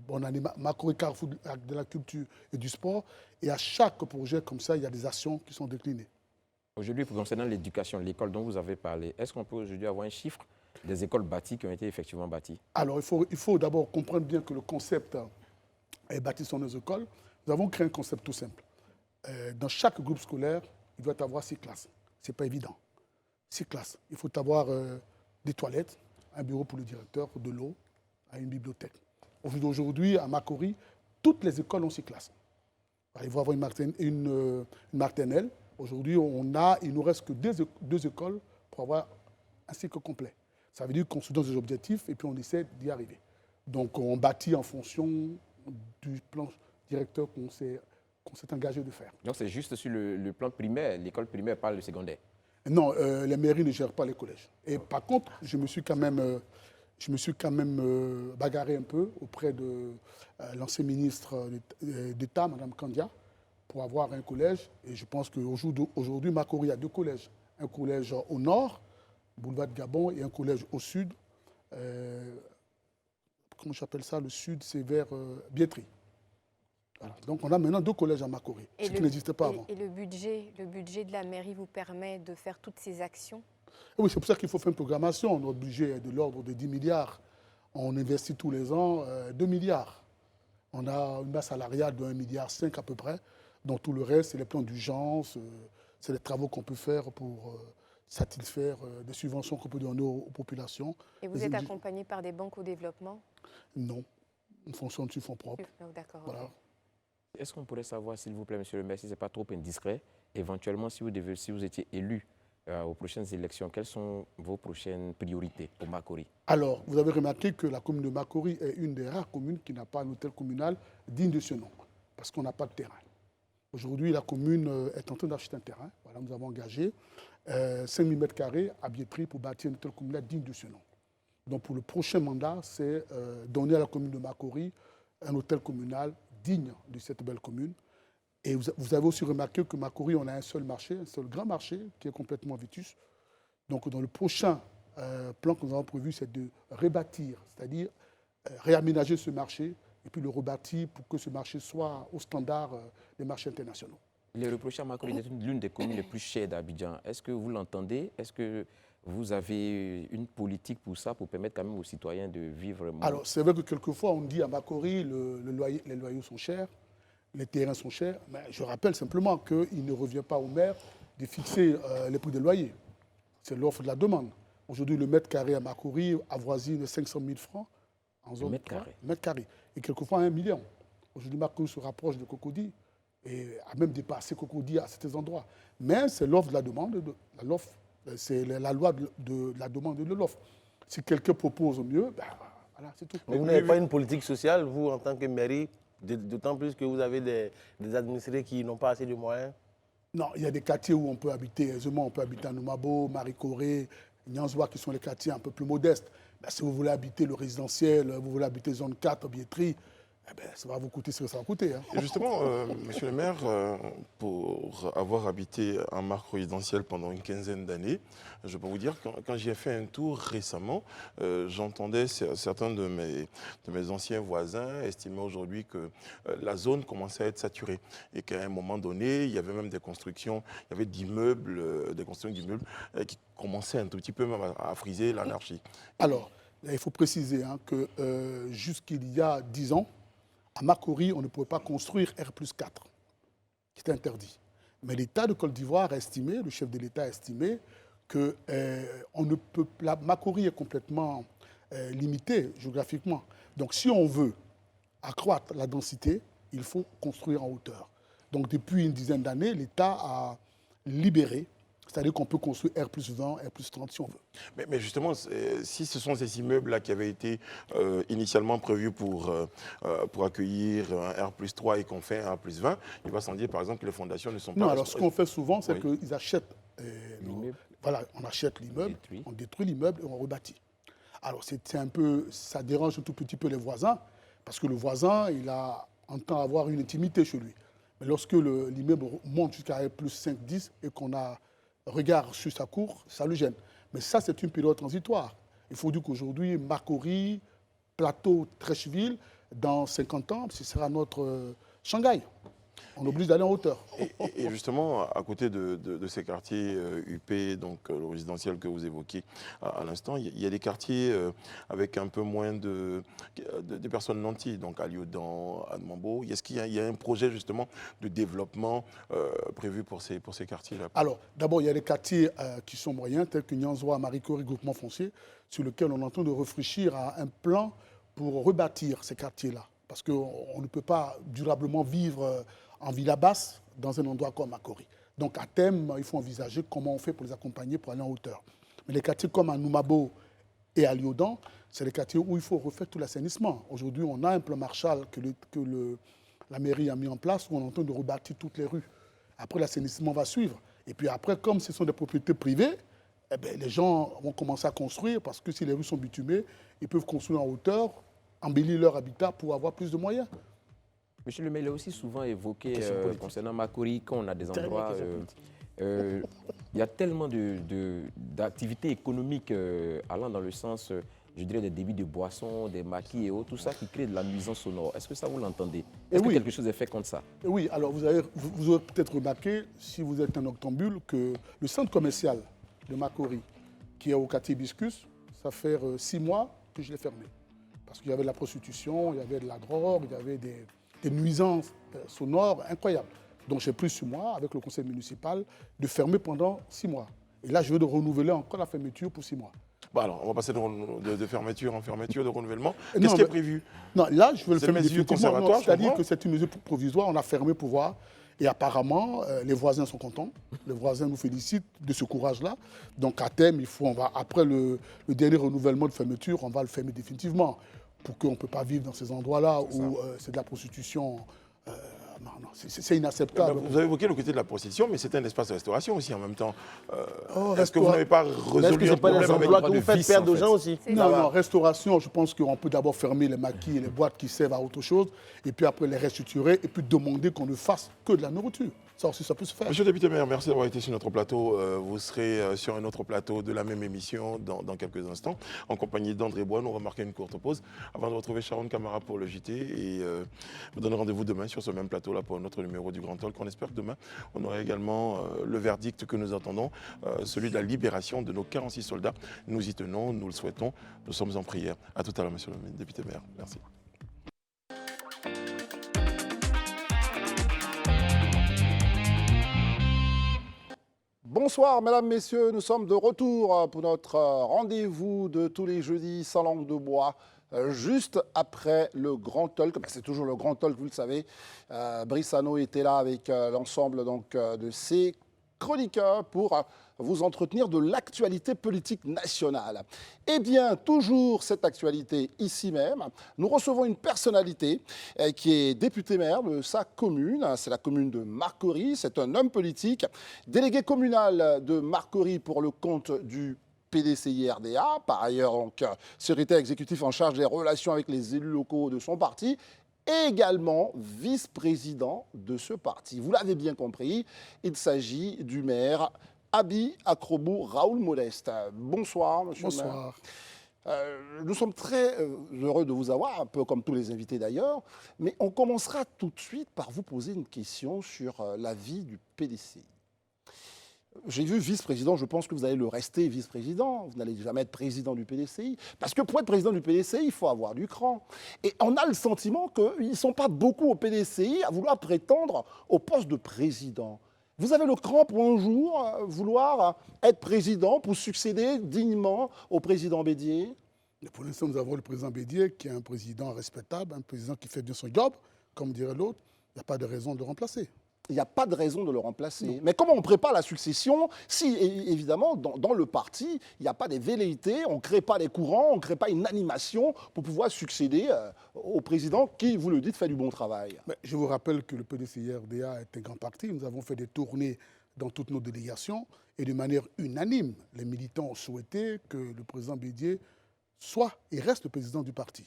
bonne année, Makori carrefour de la culture et du sport. Et à chaque projet comme ça, il y a des actions qui sont déclinées. Aujourd'hui, concernant l'éducation, l'école dont vous avez parlé, est-ce qu'on peut aujourd'hui avoir un chiffre des écoles bâties qui ont été effectivement bâties? Alors, il faut d'abord comprendre bien que le concept est bâtissons nos écoles. Nous avons créé un concept tout simple. Dans chaque groupe scolaire, il doit y avoir 6 classes. Ce n'est pas évident. 6 classes. Il faut avoir des toilettes, un bureau pour le directeur, de l'eau, une bibliothèque. Aujourd'hui, à Makori, toutes les écoles ont 6 classes. Il faut avoir une maternelle. Aujourd'hui, il nous reste que 2 écoles pour avoir un cycle complet. Ça veut dire qu'on se donne des objectifs et puis on essaie d'y arriver. Donc, on bâtit en fonction du plan directeur qu'on s'est engagé de faire. Donc, c'est juste sur le plan primaire, l'école primaire, pas le secondaire? Non, les mairies ne gèrent pas les collèges. Et par contre, je me suis quand même bagarré un peu auprès de l'ancien ministre d'État, Mme Kandia, pour avoir un collège. Et je pense qu'aujourd'hui, Makori a 2 collèges. Un collège au nord, boulevard de Gabon, et un collège au sud. Comment j'appelle ça? Le sud, c'est vers Biétry. Voilà. Donc on a maintenant 2 collèges à Makori, ce qui n'existait pas avant. Et le budget de la mairie vous permet de faire toutes ces actions? Oui, c'est pour ça qu'il faut faire une programmation. Notre budget est de l'ordre de 10 milliards. On investit tous les ans 2 milliards. On a une masse salariale de 1,5 milliard à peu près. Donc tout le reste, c'est les plans d'urgence, c'est les travaux qu'on peut faire pour satisfaire des subventions qu'on peut donner aux populations. Et vous êtes accompagné par des banques au développement? Non, on fonctionne sur fonds propres. D'accord. Voilà. Est-ce qu'on pourrait savoir, s'il vous plaît, monsieur le maire, si ce n'est pas trop indiscret, éventuellement, si vous étiez élu aux prochaines élections, quelles sont vos prochaines priorités au Makori? Alors, vous avez remarqué que la commune de Makori est une des rares communes qui n'a pas un hôtel communal digne de ce nom, parce qu'on n'a pas de terrain. Aujourd'hui, la commune est en train d'acheter un terrain. Voilà, nous avons engagé 5 000 m² à Biétry pour bâtir un hôtel communal digne de ce nom. Donc, pour le prochain mandat, c'est donner à la commune de Makori un hôtel communal digne de cette belle commune. Et vous avez aussi remarqué que Makori, on a un seul marché, un seul grand marché qui est complètement vétuste. Donc, dans le prochain plan que nous avons prévu, c'est de rebâtir, c'est-à-dire réaménager ce marché et puis le rebâtir pour que ce marché soit au standard des marchés internationaux. Il est reproché à Makori d'être l'une des communes les plus chères d'Abidjan. Est-ce que vous l'entendez? Est-ce que vous avez une politique pour ça, pour permettre quand même aux citoyens de vivre moins? Alors, c'est vrai que quelquefois, on dit à Makori, les loyers sont chers, les terrains sont chers. Mais je rappelle simplement qu'il ne revient pas au maire de fixer les prix des loyers. C'est l'offre de la demande. Aujourd'hui, le mètre carré à Makori avoisine 500 000 francs en zone mètre carré. Et quelquefois 1 million. Aujourd'hui, Makori se rapproche de Cocody et a même dépassé Cocody à certains endroits. Mais c'est l'offre de la demande, c'est la loi de la demande et de l'offre. Si quelqu'un propose mieux, ben, voilà, c'est tout. Mais vous n'avez pas une politique sociale, vous, en tant que mairie, d'autant plus que vous avez des administrés qui n'ont pas assez de moyens? Non, il y a des quartiers où on peut habiter aisément. On peut habiter à Noumabo, Marie-Corée, Nyanzwa, qui sont les quartiers un peu plus modestes. Ben, si vous voulez habiter le résidentiel, vous voulez habiter zone 4, Biétry, eh ben, ça va vous coûter ce que ça va coûter. Hein. Et justement, monsieur le maire, pour avoir habité un marque résidentiel pendant une quinzaine d'années, je peux vous dire que quand j'y ai fait un tour récemment, j'entendais certains de mes anciens voisins estimer aujourd'hui que la zone commençait à être saturée et qu'à un moment donné, il y avait même des constructions, il y avait d'immeubles, des constructions d'immeubles qui commençaient un tout petit peu même à friser l'anarchie. Alors, là, il faut préciser que jusqu'il y a 10 ans, à Makori, on ne pouvait pas construire R+4, qui était interdit. Mais l'État de Côte d'Ivoire a estimé, le chef de l'État a estimé, que Makori est complètement limité géographiquement. Donc si on veut accroître la densité, il faut construire en hauteur. Donc depuis une dizaine d'années, l'État a libéré, c'est-à-dire qu'on peut construire R+20, R+30 si on veut. Mais justement, si ce sont ces immeubles-là qui avaient été initialement prévus pour accueillir un R+3 et qu'on fait un R+20, il va sans dire par exemple que les fondations ne sont pas... Non, alors ce qu'on fait souvent, c'est Oui. qu'ils achètent... voilà, on achète l'immeuble, on détruit l'immeuble et on rebâtit. Alors c'est un peu, ça dérange un tout petit peu les voisins, parce que le voisin, entend avoir une intimité chez lui. Mais lorsque l'immeuble monte jusqu'à plus 5, 10 et qu'on a regard sur sa cour, ça le gêne. Mais ça, c'est une période transitoire. Il faut dire qu'aujourd'hui, Marcory, Plateau, Treichville, dans 50 ans, ce sera notre Shanghai. On oblige d'aller en hauteur. Et justement, à côté de ces quartiers UP, donc le résidentiel que vous évoquiez à l'instant, il y a des quartiers avec un peu moins de personnes nanties, donc à Lyodan, à Mambo. Est-ce qu'il y a un projet justement de développement prévu pour ces quartiers-là? Alors, d'abord, il y a des quartiers qui sont moyens, tels que Nyanzoa, Maricori, Groupement Foncier, sur lesquels on est en train de réfléchir à un plan pour rebâtir ces quartiers-là. Parce qu'on ne peut pas durablement vivre en Villa Basse dans un endroit comme Marcory. Donc, à terme, il faut envisager comment on fait pour les accompagner pour aller en hauteur. Mais les quartiers comme à Noumabo et à Lyodan, c'est les quartiers où il faut refaire tout l'assainissement. Aujourd'hui, on a un plan Marshall que la mairie a mis en place où on est en train de rebâtir toutes les rues. Après, l'assainissement va suivre. Et puis après, comme ce sont des propriétés privées, eh bien, les gens vont commencer à construire parce que si les rues sont bitumées, ils peuvent construire en hauteur, embellir leur habitat pour avoir plus de moyens. Monsieur le maire, il a aussi souvent évoqué, concernant Marcory, quand on a des endroits, il y a tellement d'activités économiques allant dans le sens, je dirais, des débits de boissons, des maquis et autres, tout ça qui crée de la nuisance sonore. Est-ce que ça, vous l'entendez? Est-ce que quelque chose est fait contre ça? Oui, alors vous aurez peut-être remarqué, si vous êtes un octambule, que le centre commercial de Marcory, qui est au quartier Hibiscus, ça fait 6 mois que je l'ai fermé. Parce qu'il y avait de la prostitution, il y avait de la drogue, il y avait des nuisances sonores incroyables. Donc j'ai pris sur moi, avec le conseil municipal, de fermer pendant 6 mois. Et là, je vais de renouveler encore la fermeture pour 6 mois. Bon, alors, on va passer de fermeture en fermeture, de renouvellement. Qu'est-ce qui est prévu? Non, là, je veux le fermer définitivement. C'est-à-dire que c'est une mesure provisoire, on a fermé pour voir. Et apparemment, les voisins sont contents. Les voisins nous félicitent de ce courage-là. Donc à terme, après le dernier renouvellement de fermeture, on va le fermer définitivement. Pour qu'on ne peut pas vivre dans ces endroits-là où c'est de la prostitution. Non, c'est inacceptable. Vous avez évoqué le côté de la prostitution, mais c'est un espace de restauration aussi en même temps. Est-ce que vous n'avez pas résolu un problème avec le que vous faites perdre aux gens aussi? Non, restauration, je pense qu'on peut d'abord fermer les maquis et les boîtes qui servent à autre chose, et puis après les restructurer, et puis demander qu'on ne fasse que de la nourriture. Ça aussi, ça peut se faire. Monsieur le député maire, merci d'avoir été sur notre plateau. Vous serez sur un autre plateau de la même émission dans quelques instants, en compagnie d'André Bois. Nous on va marquer une courte pause avant de retrouver Sharon Camara pour le JT et vous donner rendez-vous demain sur ce même plateau là pour notre numéro du Grand Talk. On espère que demain, on aura également le verdict que nous attendons, celui de la libération de nos 46 soldats. Nous y tenons, nous le souhaitons. Nous sommes en prière. À tout à l'heure, monsieur le député maire. Merci. Bonsoir, mesdames, messieurs. Nous sommes de retour pour notre rendez-vous de tous les jeudis sans langue de bois, juste après le Grand Talk. C'est toujours le Grand Talk, vous le savez. Brice Hano était là avec l'ensemble de ses chroniqueurs pour vous entretenir de l'actualité politique nationale. Eh bien, toujours cette actualité ici même, nous recevons une personnalité qui est député maire de sa commune, c'est la commune de Marcory, c'est un homme politique, délégué communal de Marcory pour le compte du PDCI-RDA, par ailleurs donc secrétaire exécutif en charge des relations avec les élus locaux de son parti, et également vice-président de ce parti. Vous l'avez bien compris, il s'agit du maire Abi Akrobou Raoul Modeste. Bonsoir, monsieur le maire. Bonsoir. Nous sommes très heureux de vous avoir, un peu comme tous les invités d'ailleurs, mais on commencera tout de suite par vous poser une question sur la vie du PDCI. J'ai vu vice-président, je pense que vous allez le rester vice-président, vous n'allez jamais être président du PDCI, parce que pour être président du PDCI, il faut avoir du cran. Et on a le sentiment qu'ils ne sont pas beaucoup au PDCI à vouloir prétendre au poste de président. Vous avez le cran pour un jour vouloir être président pour succéder dignement au président Bédié? Pour l'instant, nous avons le président Bédié qui est un président respectable, un président qui fait bien son job, comme dirait l'autre. Il n'y a pas de raison de le remplacer. Il n'y a pas de raison de le remplacer. Non. Mais comment on prépare la succession si, évidemment, dans le parti, il n'y a pas des velléités, on ne crée pas des courants, on ne crée pas une animation pour pouvoir succéder au président qui, vous le dites, fait du bon travail? Mais je vous rappelle que le PDCI-RDA est un grand parti. Nous avons fait des tournées dans toutes nos délégations et de manière unanime, les militants ont souhaité que le président Bédié soit il reste le président du parti.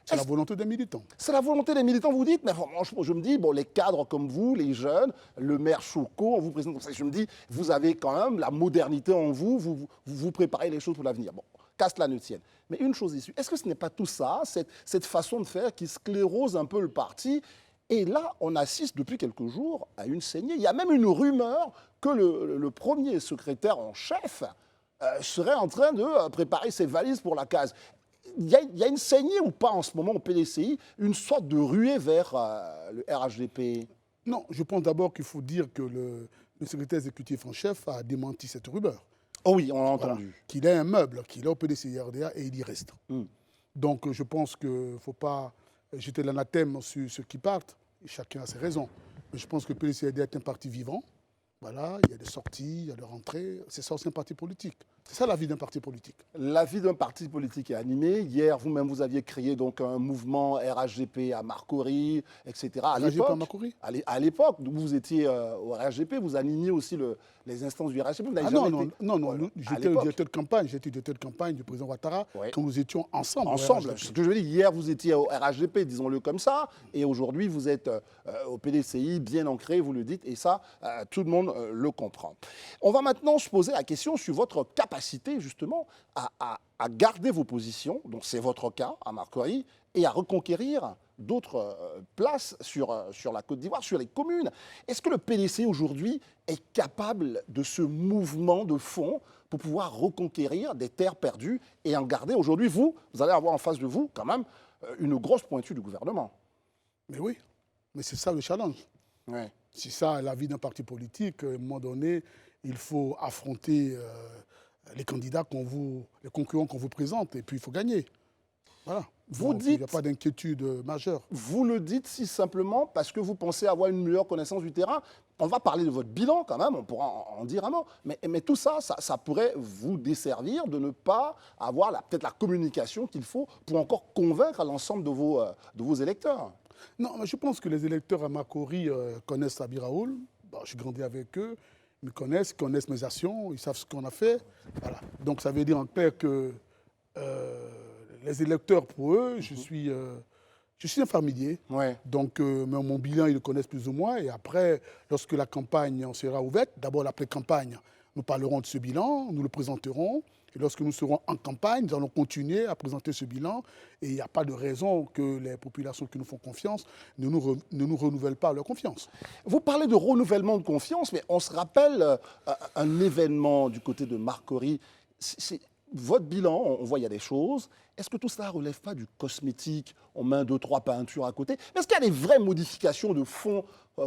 C'est la volonté des militants. C'est la volonté des militants, vous dites, mais franchement, je me dis, bon, les cadres comme vous, les jeunes, le maire Choco, on vous présente comme ça, je me dis, vous avez quand même la modernité en vous, vous préparez les choses pour l'avenir. Bon, qu'à cela ne tienne. Mais une chose issue, est-ce que ce n'est pas tout ça, cette façon de faire qui sclérose un peu le parti? Et là, on assiste depuis quelques jours à une saignée. Il y a même une rumeur que le premier secrétaire en chef serait en train de préparer ses valises pour la case. Il y a une saignée ou pas en ce moment au PDCI, une sorte de ruée vers le RHDP? Non, je pense d'abord qu'il faut dire que le secrétaire exécutif en chef a démenti cette rumeur. Oh oui, on l'a Voilà. entendu. Qu'il est un meuble, qu'il est au PDCI-RDA et il y reste. Donc je pense qu'il ne faut pas jeter l'anathème sur ceux qui partent. Et chacun a ses raisons. Mais je pense que le PDCI-RDA est un parti vivant. Voilà, il y a des sorties, il y a des rentrées. C'est ça aussi un parti politique. C'est ça la vie d'un parti politique. La vie d'un parti politique est animée. Hier, vous-même, vous aviez créé donc un mouvement RHDP à Marcory, etc. À RHDP l'époque, à Marcory à l'époque, vous étiez au RHDP, vous animiez aussi les instances du RHDP. Vous n'avez Ah jamais non, été- non, Voilà. À j'étais le l'époque. directeur de campagne. J'étais le directeur de campagne du président Ouattara Ouais. quand nous étions ensemble. au Ensemble. RHDP. Ce que je veux dire, hier, vous étiez au RHDP, disons-le comme ça, et aujourd'hui, vous êtes au PDCI, bien ancré, vous le dites, et ça, tout le monde le comprend. On va maintenant se poser la question sur votre capacité, justement, à garder vos positions, donc c'est votre cas à Marcory, et à reconquérir d'autres places sur la Côte d'Ivoire, sur les communes. Est-ce que le PDC aujourd'hui est capable de ce mouvement de fond pour pouvoir reconquérir des terres perdues et en garder? Aujourd'hui, vous allez avoir en face de vous quand même une grosse pointure du gouvernement. Mais oui, mais c'est ça le challenge. Ouais. C'est ça la vie d'un parti politique. À un moment donné, il faut affronter les candidats les concurrents qu'on vous présente, et puis il faut gagner. Voilà. Vous Donc, il n'y a dites- pas d'inquiétude majeure. Vous le dites si simplement parce que vous pensez avoir une meilleure connaissance du terrain. On va parler de votre bilan quand même, on pourra en dire un mot. Mais tout ça, ça pourrait vous desservir de ne pas avoir peut-être la communication qu'il faut pour encore convaincre l'ensemble de vos électeurs. Non, mais je pense que les électeurs à Marcory connaissent Sabi Raoul. Bon, j'ai grandi avec eux. Ils me connaissent, mes actions, ils savent ce qu'on a fait. Voilà. Donc ça veut dire en clair que les électeurs, pour eux, je suis un familier. Ouais. Donc mon bilan, ils le connaissent plus ou moins. Et après, lorsque la campagne en sera ouverte, d'abord l'après-campagne, nous parlerons de ce bilan, nous le présenterons. Et lorsque nous serons en campagne, nous allons continuer à présenter ce bilan. Et il n'y a pas de raison que les populations qui nous font confiance ne nous renouvellent pas leur confiance. Vous parlez de renouvellement de confiance, mais on se rappelle un événement du côté de Marcory. Votre bilan, on voit il y a des choses. Est-ce que tout cela ne relève pas du cosmétique? On met 2, 3 peintures à côté. Est-ce qu'il y a des vraies modifications de fond,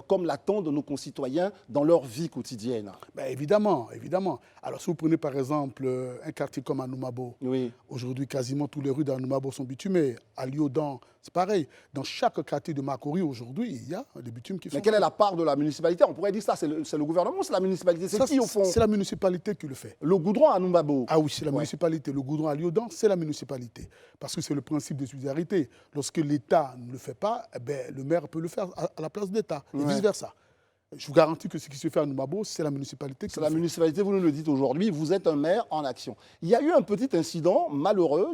comme l'attendent nos concitoyens dans leur vie quotidienne? Ben évidemment, évidemment. Alors si vous prenez par exemple un quartier comme Anoumabo, Oui. aujourd'hui quasiment toutes les rues d'Anoumabo sont bitumées. À Lyodan, c'est pareil. Dans chaque quartier de Marcory aujourd'hui, il y a des bitumes qui sont Mais quelle est faits. la part de la municipalité? On pourrait dire ça, c'est le gouvernement ou c'est la municipalité? C'est Ça, qui au fond? C'est la municipalité qui le fait. Le goudron à Noumabo. Ah oui, c'est la Ouais. municipalité. Le goudron à Lyodan, c'est la municipalité. Parce que c'est le principe de solidarité. Lorsque l'État ne le fait pas, eh ben, le maire peut le faire à la place de l'État. Et Ouais. vice-versa. Je vous garantis que ce qui se fait à Noumabo, c'est la municipalité qui C'est le la fait. municipalité, vous nous le dites aujourd'hui, vous êtes un maire en action. Il y a eu un petit incident malheureux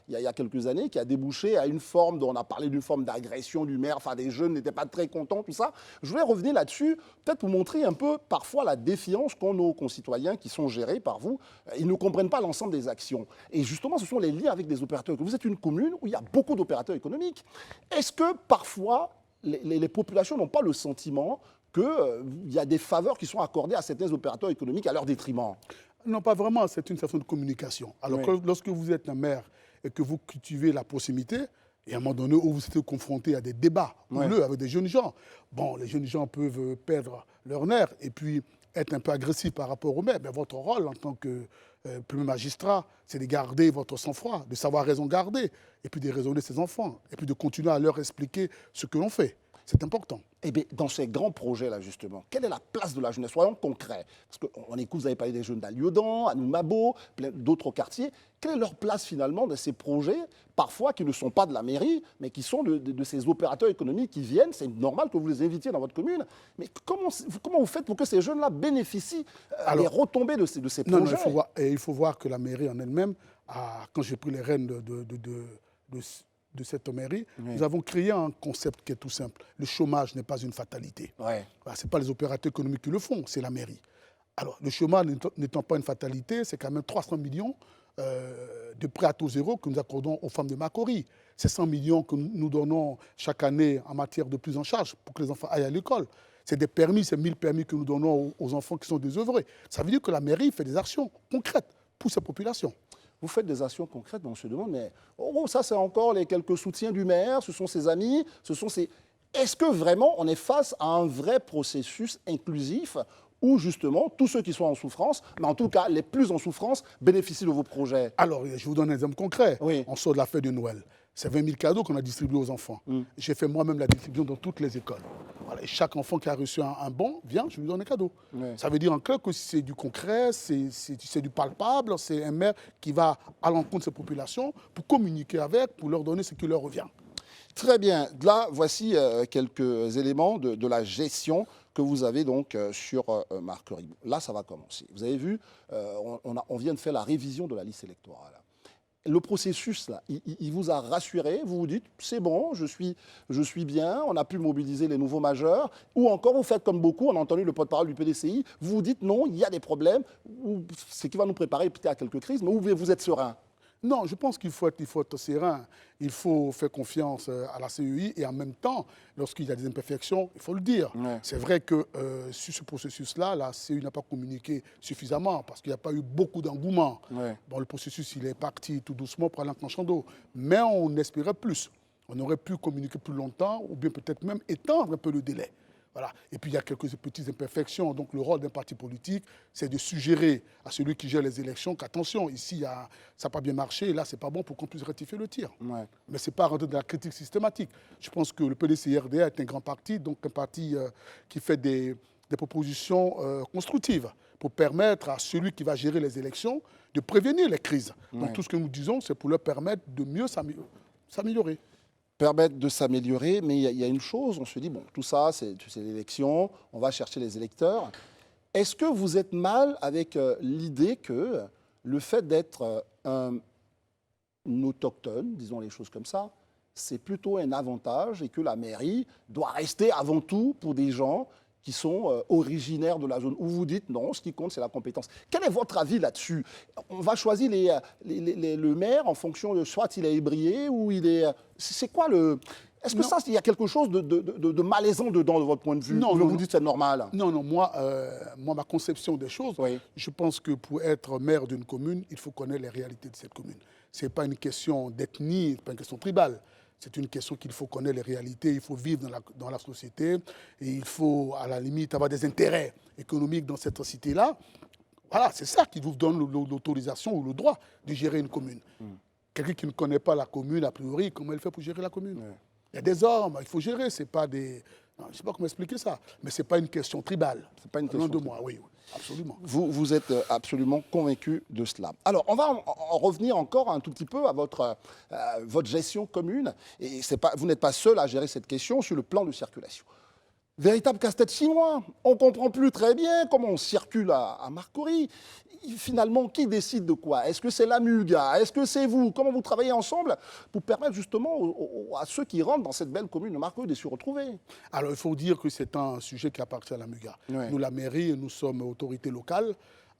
il y a quelques années qui a débouché à une forme, on a parlé d'une forme d'agression du maire, enfin des jeunes n'étaient pas très contents, tout ça. Je voulais revenir là-dessus, peut-être pour montrer un peu parfois la défiance qu'ont nos concitoyens qui sont gérés par vous. Ils ne comprennent pas l'ensemble des actions. Et justement, ce sont les liens avec des opérateurs. Vous êtes une commune où il y a beaucoup d'opérateurs économiques. Est-ce que parfois les populations n'ont pas le sentiment qu'il y a des faveurs qui sont accordées à certains opérateurs économiques à leur détriment? Non, pas vraiment. C'est une façon de communication. Alors, Oui. lorsque vous êtes un maire et que vous cultivez la proximité, et à un moment donné où vous êtes confronté à des débats houleux avec des jeunes gens, bon, les jeunes gens peuvent perdre leur nerf et puis être un peu agressifs par rapport au maire. Mais votre rôle en tant que premier magistrat, c'est de garder votre sang-froid, de savoir raison garder, et puis de raisonner ses enfants, et puis de continuer à leur expliquer ce que l'on fait. C'est important. Eh bien, dans ces grands projets-là, justement, quelle est la place de la jeunesse? Soyons concrets. Parce qu'on écoute, vous avez parlé des jeunes d'Aliodan, à Noumabo, plein d'autres quartiers. Quelle est leur place, finalement, de ces projets, parfois qui ne sont pas de la mairie, mais qui sont de ces opérateurs économiques qui viennent? C'est normal que vous les invitiez dans votre commune. Mais comment vous faites pour que ces jeunes-là bénéficient des retombées de ces Non, projets? il faut voir que la mairie en elle-même quand j'ai pris les rênes de cette mairie, nous avons créé un concept qui est tout simple. Le chômage n'est pas une fatalité. Ouais. Ce n'est pas les opérateurs économiques qui le font, c'est la mairie. Alors, le chômage n'étant pas une fatalité, c'est quand même 300 millions de prêts à taux zéro que nous accordons aux femmes de Makori. C'est 100 millions que nous donnons chaque année en matière de prise en charge pour que les enfants aillent à l'école. C'est des permis, c'est 1000 permis que nous donnons aux enfants qui sont désœuvrés. Ça veut dire que la mairie fait des actions concrètes pour sa population. Vous faites des actions concrètes, mais on se demande, mais ça c'est encore les quelques soutiens du maire, ce sont ses amis, ce sont ses... Est-ce que vraiment on est face à un vrai processus inclusif où justement tous ceux qui sont en souffrance, mais en tout cas les plus en souffrance, bénéficient de vos projets? Alors, je vous donne un exemple concret. Oui. On sort de la fête de Noël. C'est 20 000 cadeaux qu'on a distribués aux enfants. J'ai fait moi-même la distribution dans toutes les écoles. Voilà. Et chaque enfant qui a reçu un bon, vient, je lui donne un cadeau. Oui. Ça veut dire en clair que c'est du concret, c'est du palpable, c'est un maire qui va à l'encontre de ces populations pour communiquer avec, pour leur donner ce qui leur revient. Très bien. Là, voici quelques éléments de la gestion que vous avez donc sur Marquerie. Là, ça va commencer. Vous avez vu, on vient de faire la révision de la liste électorale. Le processus, là, il vous a rassuré, vous vous dites, c'est bon, je suis bien, on a pu mobiliser les nouveaux majeurs, ou encore vous faites comme beaucoup, on a entendu le porte-parole du PDCI, vous vous dites, non, il y a des problèmes, ce qui va nous préparer peut-être à quelques crises, mais vous êtes serein. Non, je pense qu'il faut être serein. Il faut faire confiance à la CEI et en même temps, lorsqu'il y a des imperfections, il faut le dire. Ouais. C'est vrai que sur ce processus-là, la CEI n'a pas communiqué suffisamment parce qu'il n'y a pas eu beaucoup d'engouement. Ouais. Bon, le processus, il est parti tout doucement pour aller en clenchant d'eau. Mais on espérait plus. On aurait pu communiquer plus longtemps ou bien peut-être même étendre un peu le délai. Voilà. Et puis il y a quelques petites imperfections. Donc le rôle d'un parti politique, c'est de suggérer à celui qui gère les élections qu'attention, ici ça n'a pas bien marché, et là c'est pas bon pour qu'on puisse rectifier le tir. Ouais. Mais ce n'est pas rentrer dans la critique systématique. Je pense que le PDCI-RDA est un grand parti, donc un parti qui fait des propositions constructives pour permettre à celui qui va gérer les élections de prévenir les crises. Ouais. Donc tout ce que nous disons, c'est pour leur permettre de mieux s'améliorer. Permettre de s'améliorer, mais il y a une chose, on se dit, bon, tout ça, c'est l'élection, on va chercher les électeurs. Est-ce que vous êtes mal avec l'idée que le fait d'être un autochtone, disons les choses comme ça, c'est plutôt un avantage et que la mairie doit rester avant tout pour des gens qui sont originaires de la zone, où vous dites non, ce qui compte, c'est la compétence. Quel est votre avis là-dessus? On va choisir le maire en fonction de soit il est ébrié ou il est... C'est quoi le... Est-ce que ça, il y a quelque chose de malaisant dedans, de votre point de vue? Non, ou non, vous dites c'est normal? Non, non, moi, ma conception des choses, Oui. je pense que pour être maire d'une commune, il faut connaître les réalités de cette commune. Ce n'est pas une question d'ethnie, ce n'est pas une question tribale. C'est une question qu'il faut connaître les réalités, il faut vivre dans la société et il faut, à la limite, avoir des intérêts économiques dans cette cité-là. Voilà, c'est ça qui vous donne l'autorisation ou le droit de gérer une commune. Quelqu'un qui ne connaît pas la commune, a priori, comment il fait pour gérer la commune? Il y a des hommes, il faut gérer, c'est pas des... Non, je ne sais pas comment expliquer ça, mais ce n'est pas une question tribale. C'est pas une question de moi, oui, absolument. Vous êtes absolument convaincu de cela. Alors, on va en revenir encore un tout petit peu à votre gestion commune. Et vous n'êtes pas seul à gérer cette question sur le plan de circulation. Véritable casse-tête chinois. On ne comprend plus très bien comment on circule à Marcory. Finalement, qui décide de quoi? Est-ce que c'est la MUGA? Est-ce que c'est vous? Comment vous travaillez ensemble pour permettre justement à ceux qui rentrent dans cette belle commune de Marcory de s'y retrouver? Alors, il faut dire que c'est un sujet qui appartient à la MUGA. Ouais. Nous, la mairie, nous sommes autorité locale.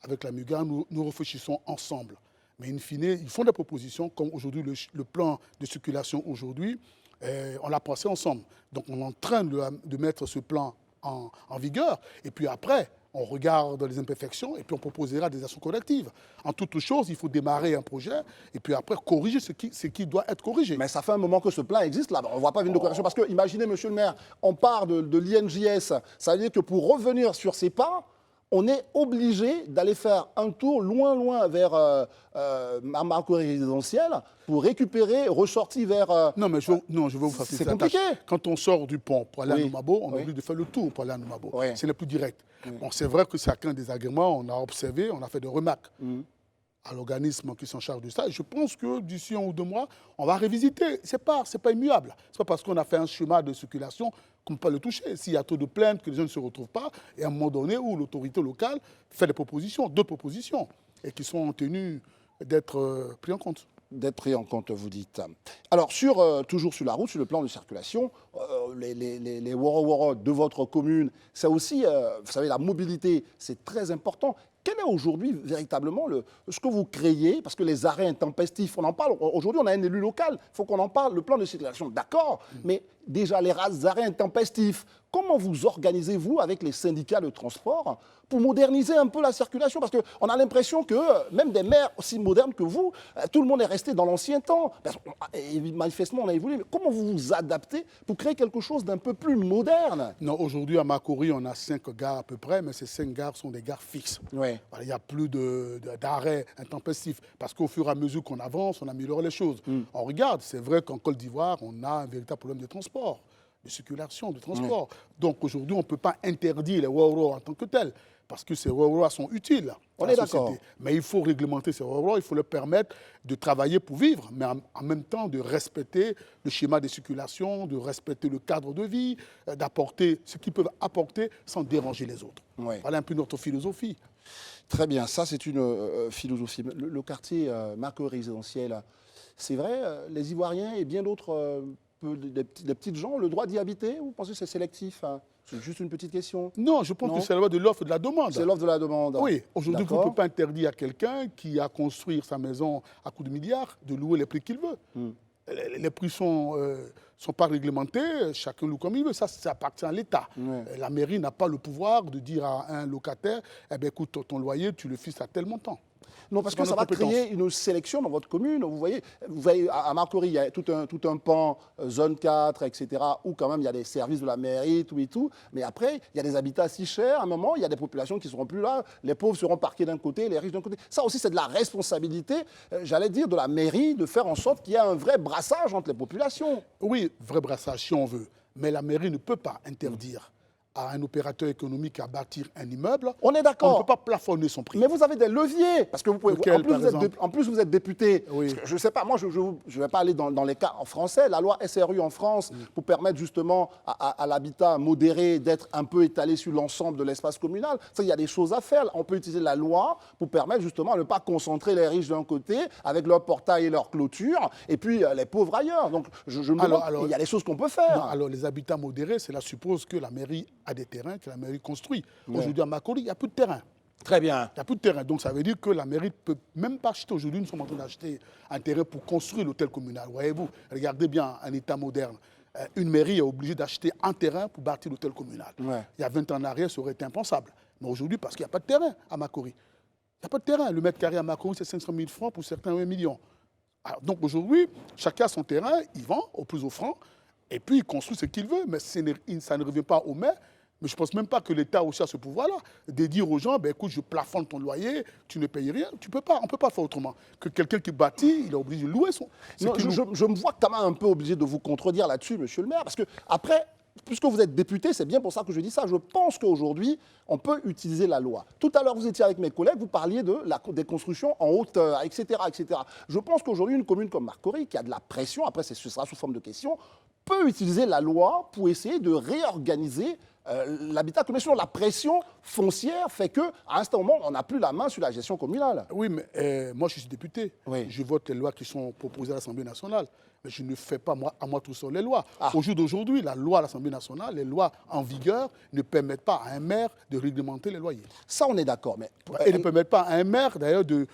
Avec la MUGA, nous réfléchissons ensemble. Mais in fine, ils font des propositions, comme aujourd'hui, le plan de circulation aujourd'hui, on l'a pensé ensemble. Donc, on est en train de mettre ce plan en vigueur. Et puis après, on regarde les imperfections et puis on proposera des actions collectives. En toute chose, il faut démarrer un projet et puis après corriger ce qui doit être corrigé. Mais ça fait un moment que ce plan existe là. On ne voit pas une de correction. Parce que, imaginez, monsieur le maire, on part de l'INJS. Ça veut dire que pour revenir sur ces pas, on est obligé d'aller faire un tour loin vers Marcory résidentielle pour récupérer, ressortir vers... Non, mais je vais vous faciliter la tâche. C'est compliqué. Quand on sort du pont pour aller à Noumabo, on est Oui. obligé de faire le tour pour aller à Noumabo. Oui. C'est le plus direct. Bon, c'est vrai que c'est un désagrément, on a observé, on a fait des remarques à l'organisme qui s'en charge de ça. Et je pense que d'ici 1 ou 2 mois, on va révisiter. C'est pas immuable. C'est pas parce qu'on a fait un schéma de circulation qu'on ne peut pas le toucher. S'il y a trop de plaintes, que les gens ne se retrouvent pas, et à un moment donné où l'autorité locale fait des propositions, d'autres propositions, et qui sont tenues d'être pris en compte. D'être pris en compte, vous dites. Alors, toujours sur la route, sur le plan de circulation, les woro-woro de votre commune, ça aussi, vous savez, la mobilité, c'est très important. Quel est aujourd'hui véritablement ce que vous créez? Parce que les arrêts intempestifs, on en parle. Aujourd'hui, on a un élu local. Il faut qu'on en parle. Le plan de circulation, d'accord. Mais déjà, les arrêts intempestifs, comment vous organisez-vous avec les syndicats de transport pour moderniser un peu la circulation? Parce qu'on a l'impression que même des maires aussi modernes que vous, tout le monde est resté dans l'ancien temps. Et manifestement, on a évolué. Mais comment vous vous adaptez pour créer quelque chose d'un peu plus moderne? Non, aujourd'hui, à Makori, on a 5 gares à peu près, mais ces 5 gares sont des gares fixes. Oui. Il n'y a plus d'arrêts intempestifs. Parce qu'au fur et à mesure qu'on avance, on améliore les choses. On regarde, c'est vrai qu'en Côte d'Ivoire, on a un véritable problème de transport, de circulation, de transport. Donc aujourd'hui, on ne peut pas interdire les woro en tant que tels, parce que ces woro sont utiles. On est d'accord. Mais il faut réglementer ces woro, il faut leur permettre de travailler pour vivre, mais en même temps de respecter le schéma de circulation, de respecter le cadre de vie, d'apporter ce qu'ils peuvent apporter sans déranger les autres. Voilà un peu notre philosophie. Très bien, ça c'est une philosophie. Le quartier macro-résidentiel, c'est vrai, les Ivoiriens et bien d'autres, des petites gens, ont le droit d'y habiter? Vous pensez que c'est sélectif, hein? C'est juste une petite question. Non, je pense que c'est la loi de l'offre et de la demande. C'est l'offre de la demande. Oui, aujourd'hui, vous ne pouvez pas interdire à quelqu'un qui a construit sa maison à coups de milliards de louer les prix qu'il veut. Les prix ne sont pas réglementés, chacun loue comme il veut, ça appartient à l'État. La mairie n'a pas le pouvoir de dire à un locataire, eh bien, écoute, ton loyer, tu le fixes à tel montant. Non, parce que ça va créer une sélection dans votre commune. Vous voyez à Makori, il y a tout un pan, zone 4, etc., où quand même il y a des services de la mairie, tout et tout. Mais après, il y a des habitats si chers. À un moment, il y a des populations qui ne seront plus là. Les pauvres seront parqués d'un côté, les riches d'un côté. Ça aussi, c'est de la responsabilité, j'allais dire, de la mairie, de faire en sorte qu'il y ait un vrai brassage entre les populations. Oui, vrai brassage, si on veut. Mais la mairie ne peut pas interdire à un opérateur économique à bâtir un immeuble. On est d'accord. On ne peut pas plafonner son prix. Mais vous avez des leviers, parce que vous pouvez. En plus, vous êtes député. Oui. Je ne sais pas, moi, je ne vais pas aller dans les cas en français. La loi SRU en France, pour permettre justement à l'habitat modéré d'être un peu étalé sur l'ensemble de l'espace communal. Ça, il y a des choses à faire. On peut utiliser la loi pour permettre justement de ne pas concentrer les riches d'un côté avec leur portail et leur clôture, et puis les pauvres ailleurs. Donc, je me demande, il y a des choses qu'on peut faire. Non, alors, les habitats modérés, cela suppose que la mairie a des terrains que la mairie construit. Aujourd'hui, à Makori, il n'y a plus de terrain. Très bien. Il n'y a plus de terrain. Donc, ça veut dire que la mairie ne peut même pas acheter. Aujourd'hui, nous sommes en train d'acheter un terrain pour construire l'hôtel communal. Voyez-vous, regardez bien un État moderne. Une mairie est obligée d'acheter un terrain pour bâtir l'hôtel communal. Il y a 20 ans en arrière, ça aurait été impensable. Mais aujourd'hui, parce qu'il n'y a pas de terrain à Makori. Il n'y a pas de terrain. Le mètre carré à Makori, c'est 500 000 francs, pour certains 1 million. Alors, donc aujourd'hui, chacun a son terrain, il vend au plus offrant, et puis il construit ce qu'il veut. Mais ça ne revient pas au maire. Mais je ne pense même pas que l'État aussi a ce pouvoir-là, de dire aux gens, ben, écoute, je plafonne ton loyer, tu ne payes rien. Tu peux pas, on ne peut pas faire autrement. Que quelqu'un qui bâtit, il est obligé de louer son... Non, je me vois quand même un peu obligé de vous contredire là-dessus, monsieur le maire, parce que après, puisque vous êtes député, c'est bien pour ça que je dis ça, je pense qu'aujourd'hui, on peut utiliser la loi. Tout à l'heure, vous étiez avec mes collègues, vous parliez des constructions en hauteur, etc., etc. Je pense qu'aujourd'hui, une commune comme Makori, qui a de la pression, après ce sera sous forme de question, peut utiliser la loi pour essayer de réorganiser l'habitat communal. La pression foncière fait qu'à un certain moment, on n'a plus la main sur la gestion communale. Oui, mais moi, je suis député. Oui. Je vote les lois qui sont proposées à l'Assemblée nationale. Mais je ne fais pas à moi tout seul les lois. Au jour d'aujourd'hui, la loi à l'Assemblée nationale, les lois en vigueur ne permettent pas à un maire de réglementer les loyers. Ça, on est d'accord. Mais... Et ne permettent pas à un maire, d'ailleurs, de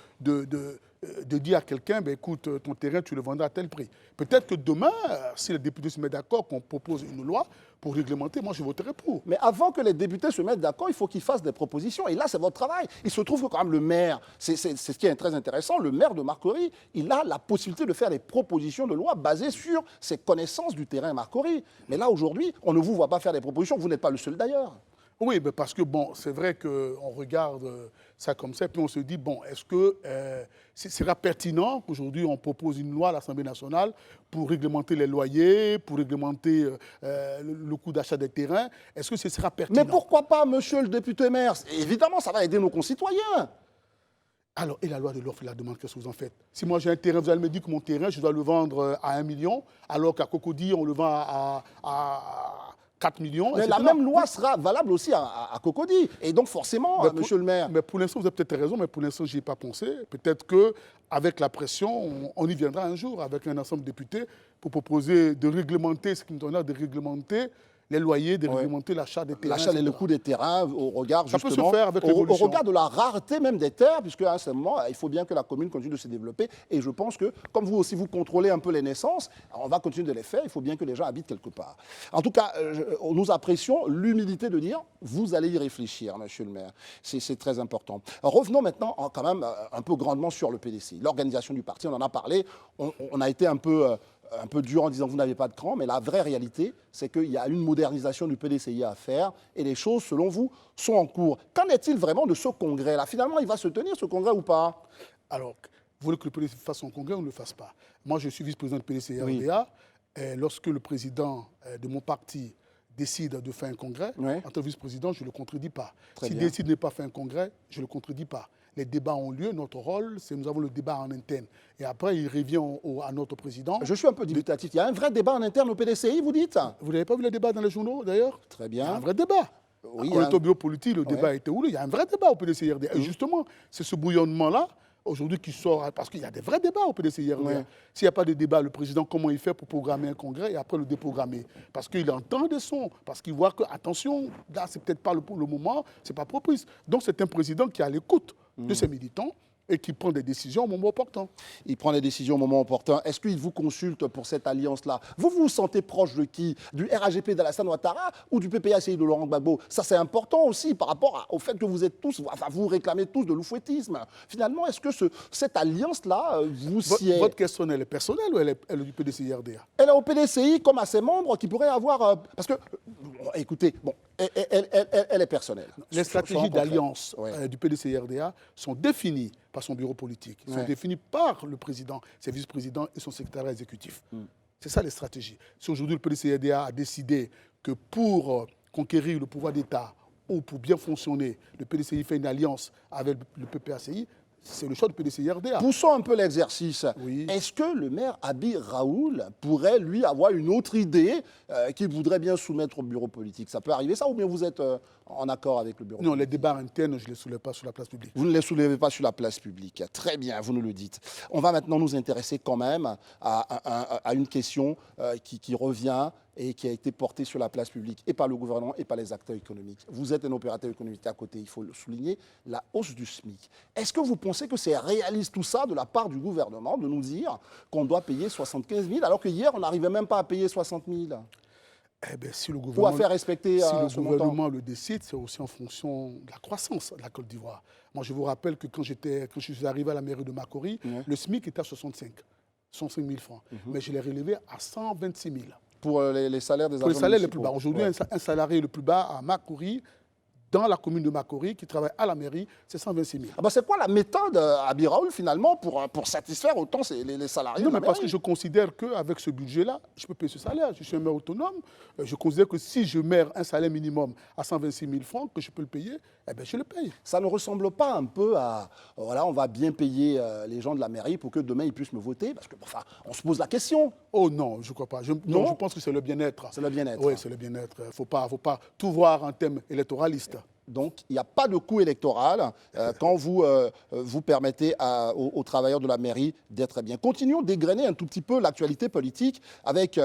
dire à quelqu'un, ben, écoute, ton terrain, tu le vendras à tel prix. Peut-être que demain, si les députés se mettent d'accord qu'on propose une loi pour réglementer, moi, je voterai pour. Mais avant que les députés se mettent d'accord, il faut qu'ils fassent des propositions. Et là, c'est votre travail. Il se trouve que quand même le maire, c'est ce qui est très intéressant, le maire de Makori, il a la possibilité de faire des propositions de loi basées sur ses connaissances du terrain Makori. Mais là, aujourd'hui, on ne vous voit pas faire des propositions. Vous n'êtes pas le seul d'ailleurs. Oui, mais parce que bon, c'est vrai qu'on regarde ça comme ça, puis on se dit, bon, est-ce que ce sera pertinent qu'aujourd'hui on propose une loi à l'Assemblée nationale pour réglementer les loyers, pour réglementer le coût d'achat des terrains? Est-ce que ce sera pertinent? Mais pourquoi pas, monsieur le député maire? Évidemment, ça va aider nos concitoyens. Alors, et la loi de l'offre et la demande, qu'est-ce que vous en faites? Si moi j'ai un terrain, vous allez me dire que mon terrain, je dois le vendre à 1 million, alors qu'à Cocody, on le vend à 4 millions. Mais etc. la même loi sera valable aussi à Cocody. Et donc, forcément, monsieur le maire. Mais pour l'instant, vous avez peut-être raison, mais pour l'instant, je n'y ai pas pensé. Peut-être qu'avec la pression, on y viendra un jour avec un ensemble de députés pour proposer de réglementer ce qui nous donne de réglementer les loyers, de réglementer l'achat des terrains. L'achat et le coût des terrains au regard, Ça justement, peut se faire avec au l'évolution. regard de la rareté même des terres, puisque à ce moment, il faut bien que la commune continue de se développer. Et je pense que, comme vous aussi, vous contrôlez un peu les naissances, on va continuer de les faire. Il faut bien que les gens habitent quelque part. En tout cas, nous apprécions l'humilité de dire, vous allez y réfléchir, monsieur le maire. C'est très important. Revenons maintenant quand même un peu grandement sur le PDCI. L'organisation du parti, on en a parlé. On a été un peu dur en disant que vous n'avez pas de cran, mais la vraie réalité, c'est qu'il y a une modernisation du PDCI à faire et les choses, selon vous, sont en cours. Qu'en est-il vraiment de ce congrès-là? Finalement, il va se tenir ce congrès ou pas? Alors, vous voulez que le PDCI fasse son congrès ou ne le fasse pas? Moi, je suis vice-président du PDCI-RDA. Et lorsque le président de mon parti décide de faire un congrès, en tant que vice-président, je ne le contredis pas. S'il décide de ne pas faire un congrès, je ne le contredis pas. Les débats ont lieu. Notre rôle, c'est nous avons le débat en interne. Et après, il revient à notre président. Je suis un peu dubitatif. Il y a un vrai débat en interne au PDCI, vous dites? Vous n'avez pas vu les débats dans les journaux, d'ailleurs? Très bien. Il y a un vrai débat. Oui, Quand on est au bureau politique, le débat était où? Il y a un vrai débat au PDCI-RDA. Et justement, c'est ce bouillonnement-là, aujourd'hui, qui sort, parce qu'il y a des vrais débats au PDCI-RDA. S'il n'y a pas de débat, le président, comment il fait pour programmer un congrès et après le déprogrammer? Parce qu'il entend des sons, parce qu'il voit que, attention, là, c'est peut-être pas le moment, c'est pas propice. Donc, c'est un président qui est à l'écoute de ses militants et qui prend des décisions au moment opportun. Il prend des décisions au moment opportun. Est-ce qu'il vous consulte pour cette alliance-là? Vous vous sentez proche de qui? Du RAGP d'Alassane Ouattara ou du PPACI de Laurent Gbagbo? Ça, c'est important aussi par rapport au fait que vous êtes tous, enfin, vous réclamez tous de l'oufouettisme. Finalement, est-ce que cette alliance-là vous sied? Votre question, elle est personnelle ou elle est du PDCI-RDA? Elle est au PDCI comme à ses membres qui pourraient avoir... parce que, écoutez, bon, elle est personnelle. Les stratégies d'alliance Ouais. du PDCI-RDA sont définies par son bureau politique, sont définies par le président, ses vice-présidents et son secrétaire exécutif. C'est ça les stratégies. Si aujourd'hui le PDCI-RDA a décidé que pour conquérir le pouvoir d'État ou pour bien fonctionner, le PDCI fait une alliance avec le PPACI, c'est le choix du PDCI-RDA. Poussons un peu l'exercice. Oui. Est-ce que le maire Abi Raoul pourrait, lui, avoir une autre idée qu'il voudrait bien soumettre au bureau politique? Ça peut arriver, ça, ou bien vous êtes en accord avec le bureau Non, politique? les débats internes, je ne les soulève pas sur la place publique. Vous ne les soulevez pas sur la place publique. Très bien, vous nous le dites. On va maintenant nous intéresser quand même à une question qui revient et qui a été portée sur la place publique et par le gouvernement et par les acteurs économiques. Vous êtes un opérateur économique à côté, il faut le souligner, la hausse du SMIC. Est-ce que vous pensez que c'est réaliste tout ça de la part du gouvernement de nous dire qu'on doit payer 75 000 alors que hier on n'arrivait même pas à payer 60 000? Eh bien, si le Ou à gouvernement, faire respecter si le ce montant? gouvernement le décide, c'est aussi en fonction de la croissance de la Côte d'Ivoire. Moi, je vous rappelle que quand je suis arrivé à la mairie de Makori, le SMIC était à 65 000 francs. Mais je l'ai relevé à 126 000. Pour les salaires des agents Pour les salaires les plus municipaux. bas. Aujourd'hui, un salarié le plus bas à Makori, dans la commune de Makori, qui travaille à la mairie, c'est 126 000. Ah bah c'est quoi la méthode à Biraoul finalement pour satisfaire autant les salariés Non, de la mais parce mairie? que je considère qu'avec ce budget-là, je peux payer ce salaire. Je suis un maire autonome. Je considère que si je mets un salaire minimum à 126 000 francs, que je peux le payer, eh bien, je le paye. Ça ne ressemble pas un peu à voilà, on va bien payer les gens de la mairie pour que demain ils puissent me voter? Parce que enfin, on se pose la question. Oh non, je ne crois pas. Non, je pense que c'est le bien-être. C'est le bien-être. Oui, c'est le bien-être. Il ne faut pas tout voir en termes électoralistes. Donc, il n'y a pas de coût électoral quand vous permettez aux travailleurs de la mairie d'être bien. Continuons d'égrener un tout petit peu l'actualité politique avec,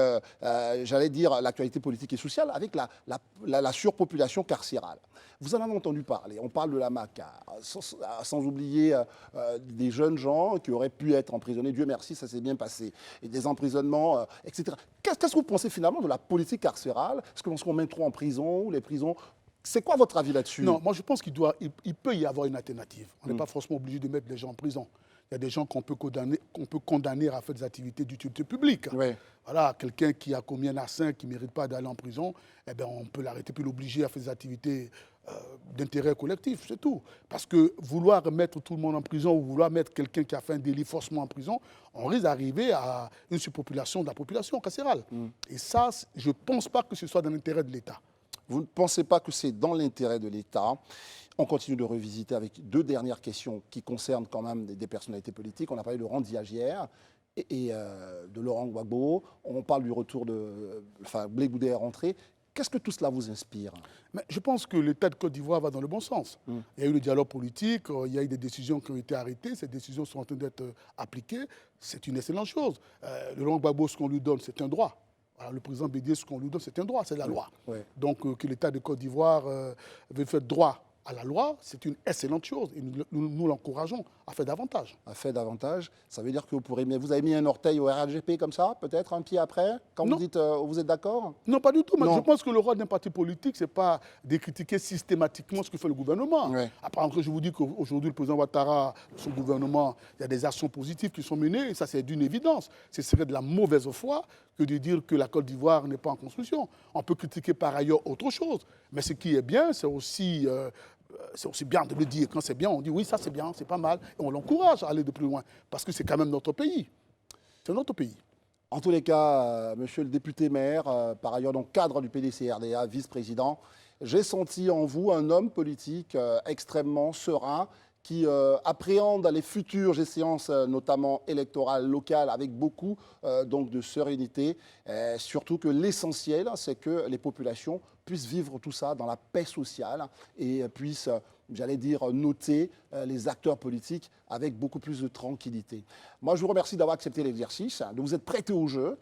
j'allais dire, l'actualité politique et sociale avec la surpopulation carcérale. Vous en avez entendu parler, on parle de la MACA, sans oublier des jeunes gens qui auraient pu être emprisonnés. Dieu merci, ça s'est bien passé. Et des emprisonnements, etc. Qu'est-ce que vous pensez finalement de la politique carcérale? Est-ce qu'on met trop en prison ou les prisons? C'est quoi votre avis là-dessus? Non, moi je pense qu'il peut y avoir une alternative. On n'est pas forcément obligé de mettre les gens en prison. Il y a des gens qu'on peut condamner à faire des activités d'utilité publique. Oui. Voilà, quelqu'un qui a commis un assassin, qui ne mérite pas d'aller en prison, eh bien, on peut l'arrêter puis l'obliger à faire des activités d'intérêt collectif, c'est tout. Parce que vouloir mettre tout le monde en prison ou vouloir mettre quelqu'un qui a fait un délit forcément en prison, on risque d'arriver à une surpopulation de la population carcérale. Et ça, je ne pense pas que ce soit dans l'intérêt de l'État. Vous ne pensez pas que c'est dans l'intérêt de l'État? On continue de revisiter avec deux dernières questions qui concernent quand même des personnalités politiques. On a parlé de Randy Agière et de Laurent Gbagbo. On parle du retour de... Enfin, Blé Goudé est rentré. Qu'est-ce que tout cela vous inspire? Mais je pense que l'État de Côte d'Ivoire va dans le bon sens. Il y a eu le dialogue politique, il y a eu des décisions qui ont été arrêtées, ces décisions sont en train d'être appliquées. C'est une excellente chose. Le Laurent Gbagbo, ce qu'on lui donne, c'est un droit. Alors, le président Bédié, ce qu'on lui donne, c'est un droit, c'est la loi. Oui. Donc, que l'État de Côte d'Ivoire veut faire droit à la loi, c'est une excellente chose. Et nous l'encourageons à faire davantage. A fait davantage, ça veut dire que vous pourrez... Mais vous avez mis un orteil au RHDP comme ça, peut-être un pied après, quand Non. vous dites vous êtes d'accord? Non, pas du tout. Mais Non. je pense que le rôle d'un parti politique, ce n'est pas de critiquer systématiquement ce que fait le gouvernement. Ouais. Par exemple, je vous dis qu'aujourd'hui, le président Ouattara, son gouvernement, il y a des actions positives qui sont menées, et ça, c'est d'une évidence. Ce serait de la mauvaise foi que de dire que la Côte d'Ivoire n'est pas en construction. On peut critiquer par ailleurs autre chose. Mais ce qui est bien, c'est aussi bien de le dire. Quand c'est bien, on dit oui, ça c'est bien, c'est pas mal. Et on l'encourage à aller de plus loin. Parce que c'est quand même notre pays. C'est notre pays. En tous les cas, monsieur le député maire, par ailleurs donc cadre du PDC-RDA, vice-président, j'ai senti en vous un homme politique extrêmement serein, qui appréhende les futures échéances, notamment électorales locales, avec beaucoup donc de sérénité. Surtout que l'essentiel, c'est que les populations puissent vivre tout ça dans la paix sociale et puissent, j'allais dire, noter les acteurs politiques avec beaucoup plus de tranquillité. Moi, je vous remercie d'avoir accepté l'exercice, de vous être prêté au jeu.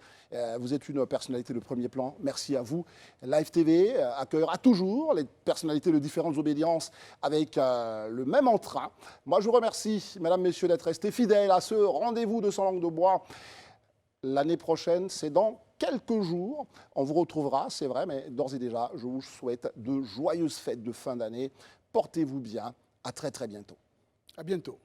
Vous êtes une personnalité de premier plan. Merci à vous. Live TV accueillera toujours les personnalités de différentes obédiences avec le même entrain. Moi, je vous remercie, mesdames, messieurs, d'être restés fidèles à ce rendez-vous de Sans langue de bois. L'année prochaine, c'est dans quelques jours. On vous retrouvera, c'est vrai, mais d'ores et déjà, je vous souhaite de joyeuses fêtes de fin d'année. Portez-vous bien. À très, très bientôt. À bientôt.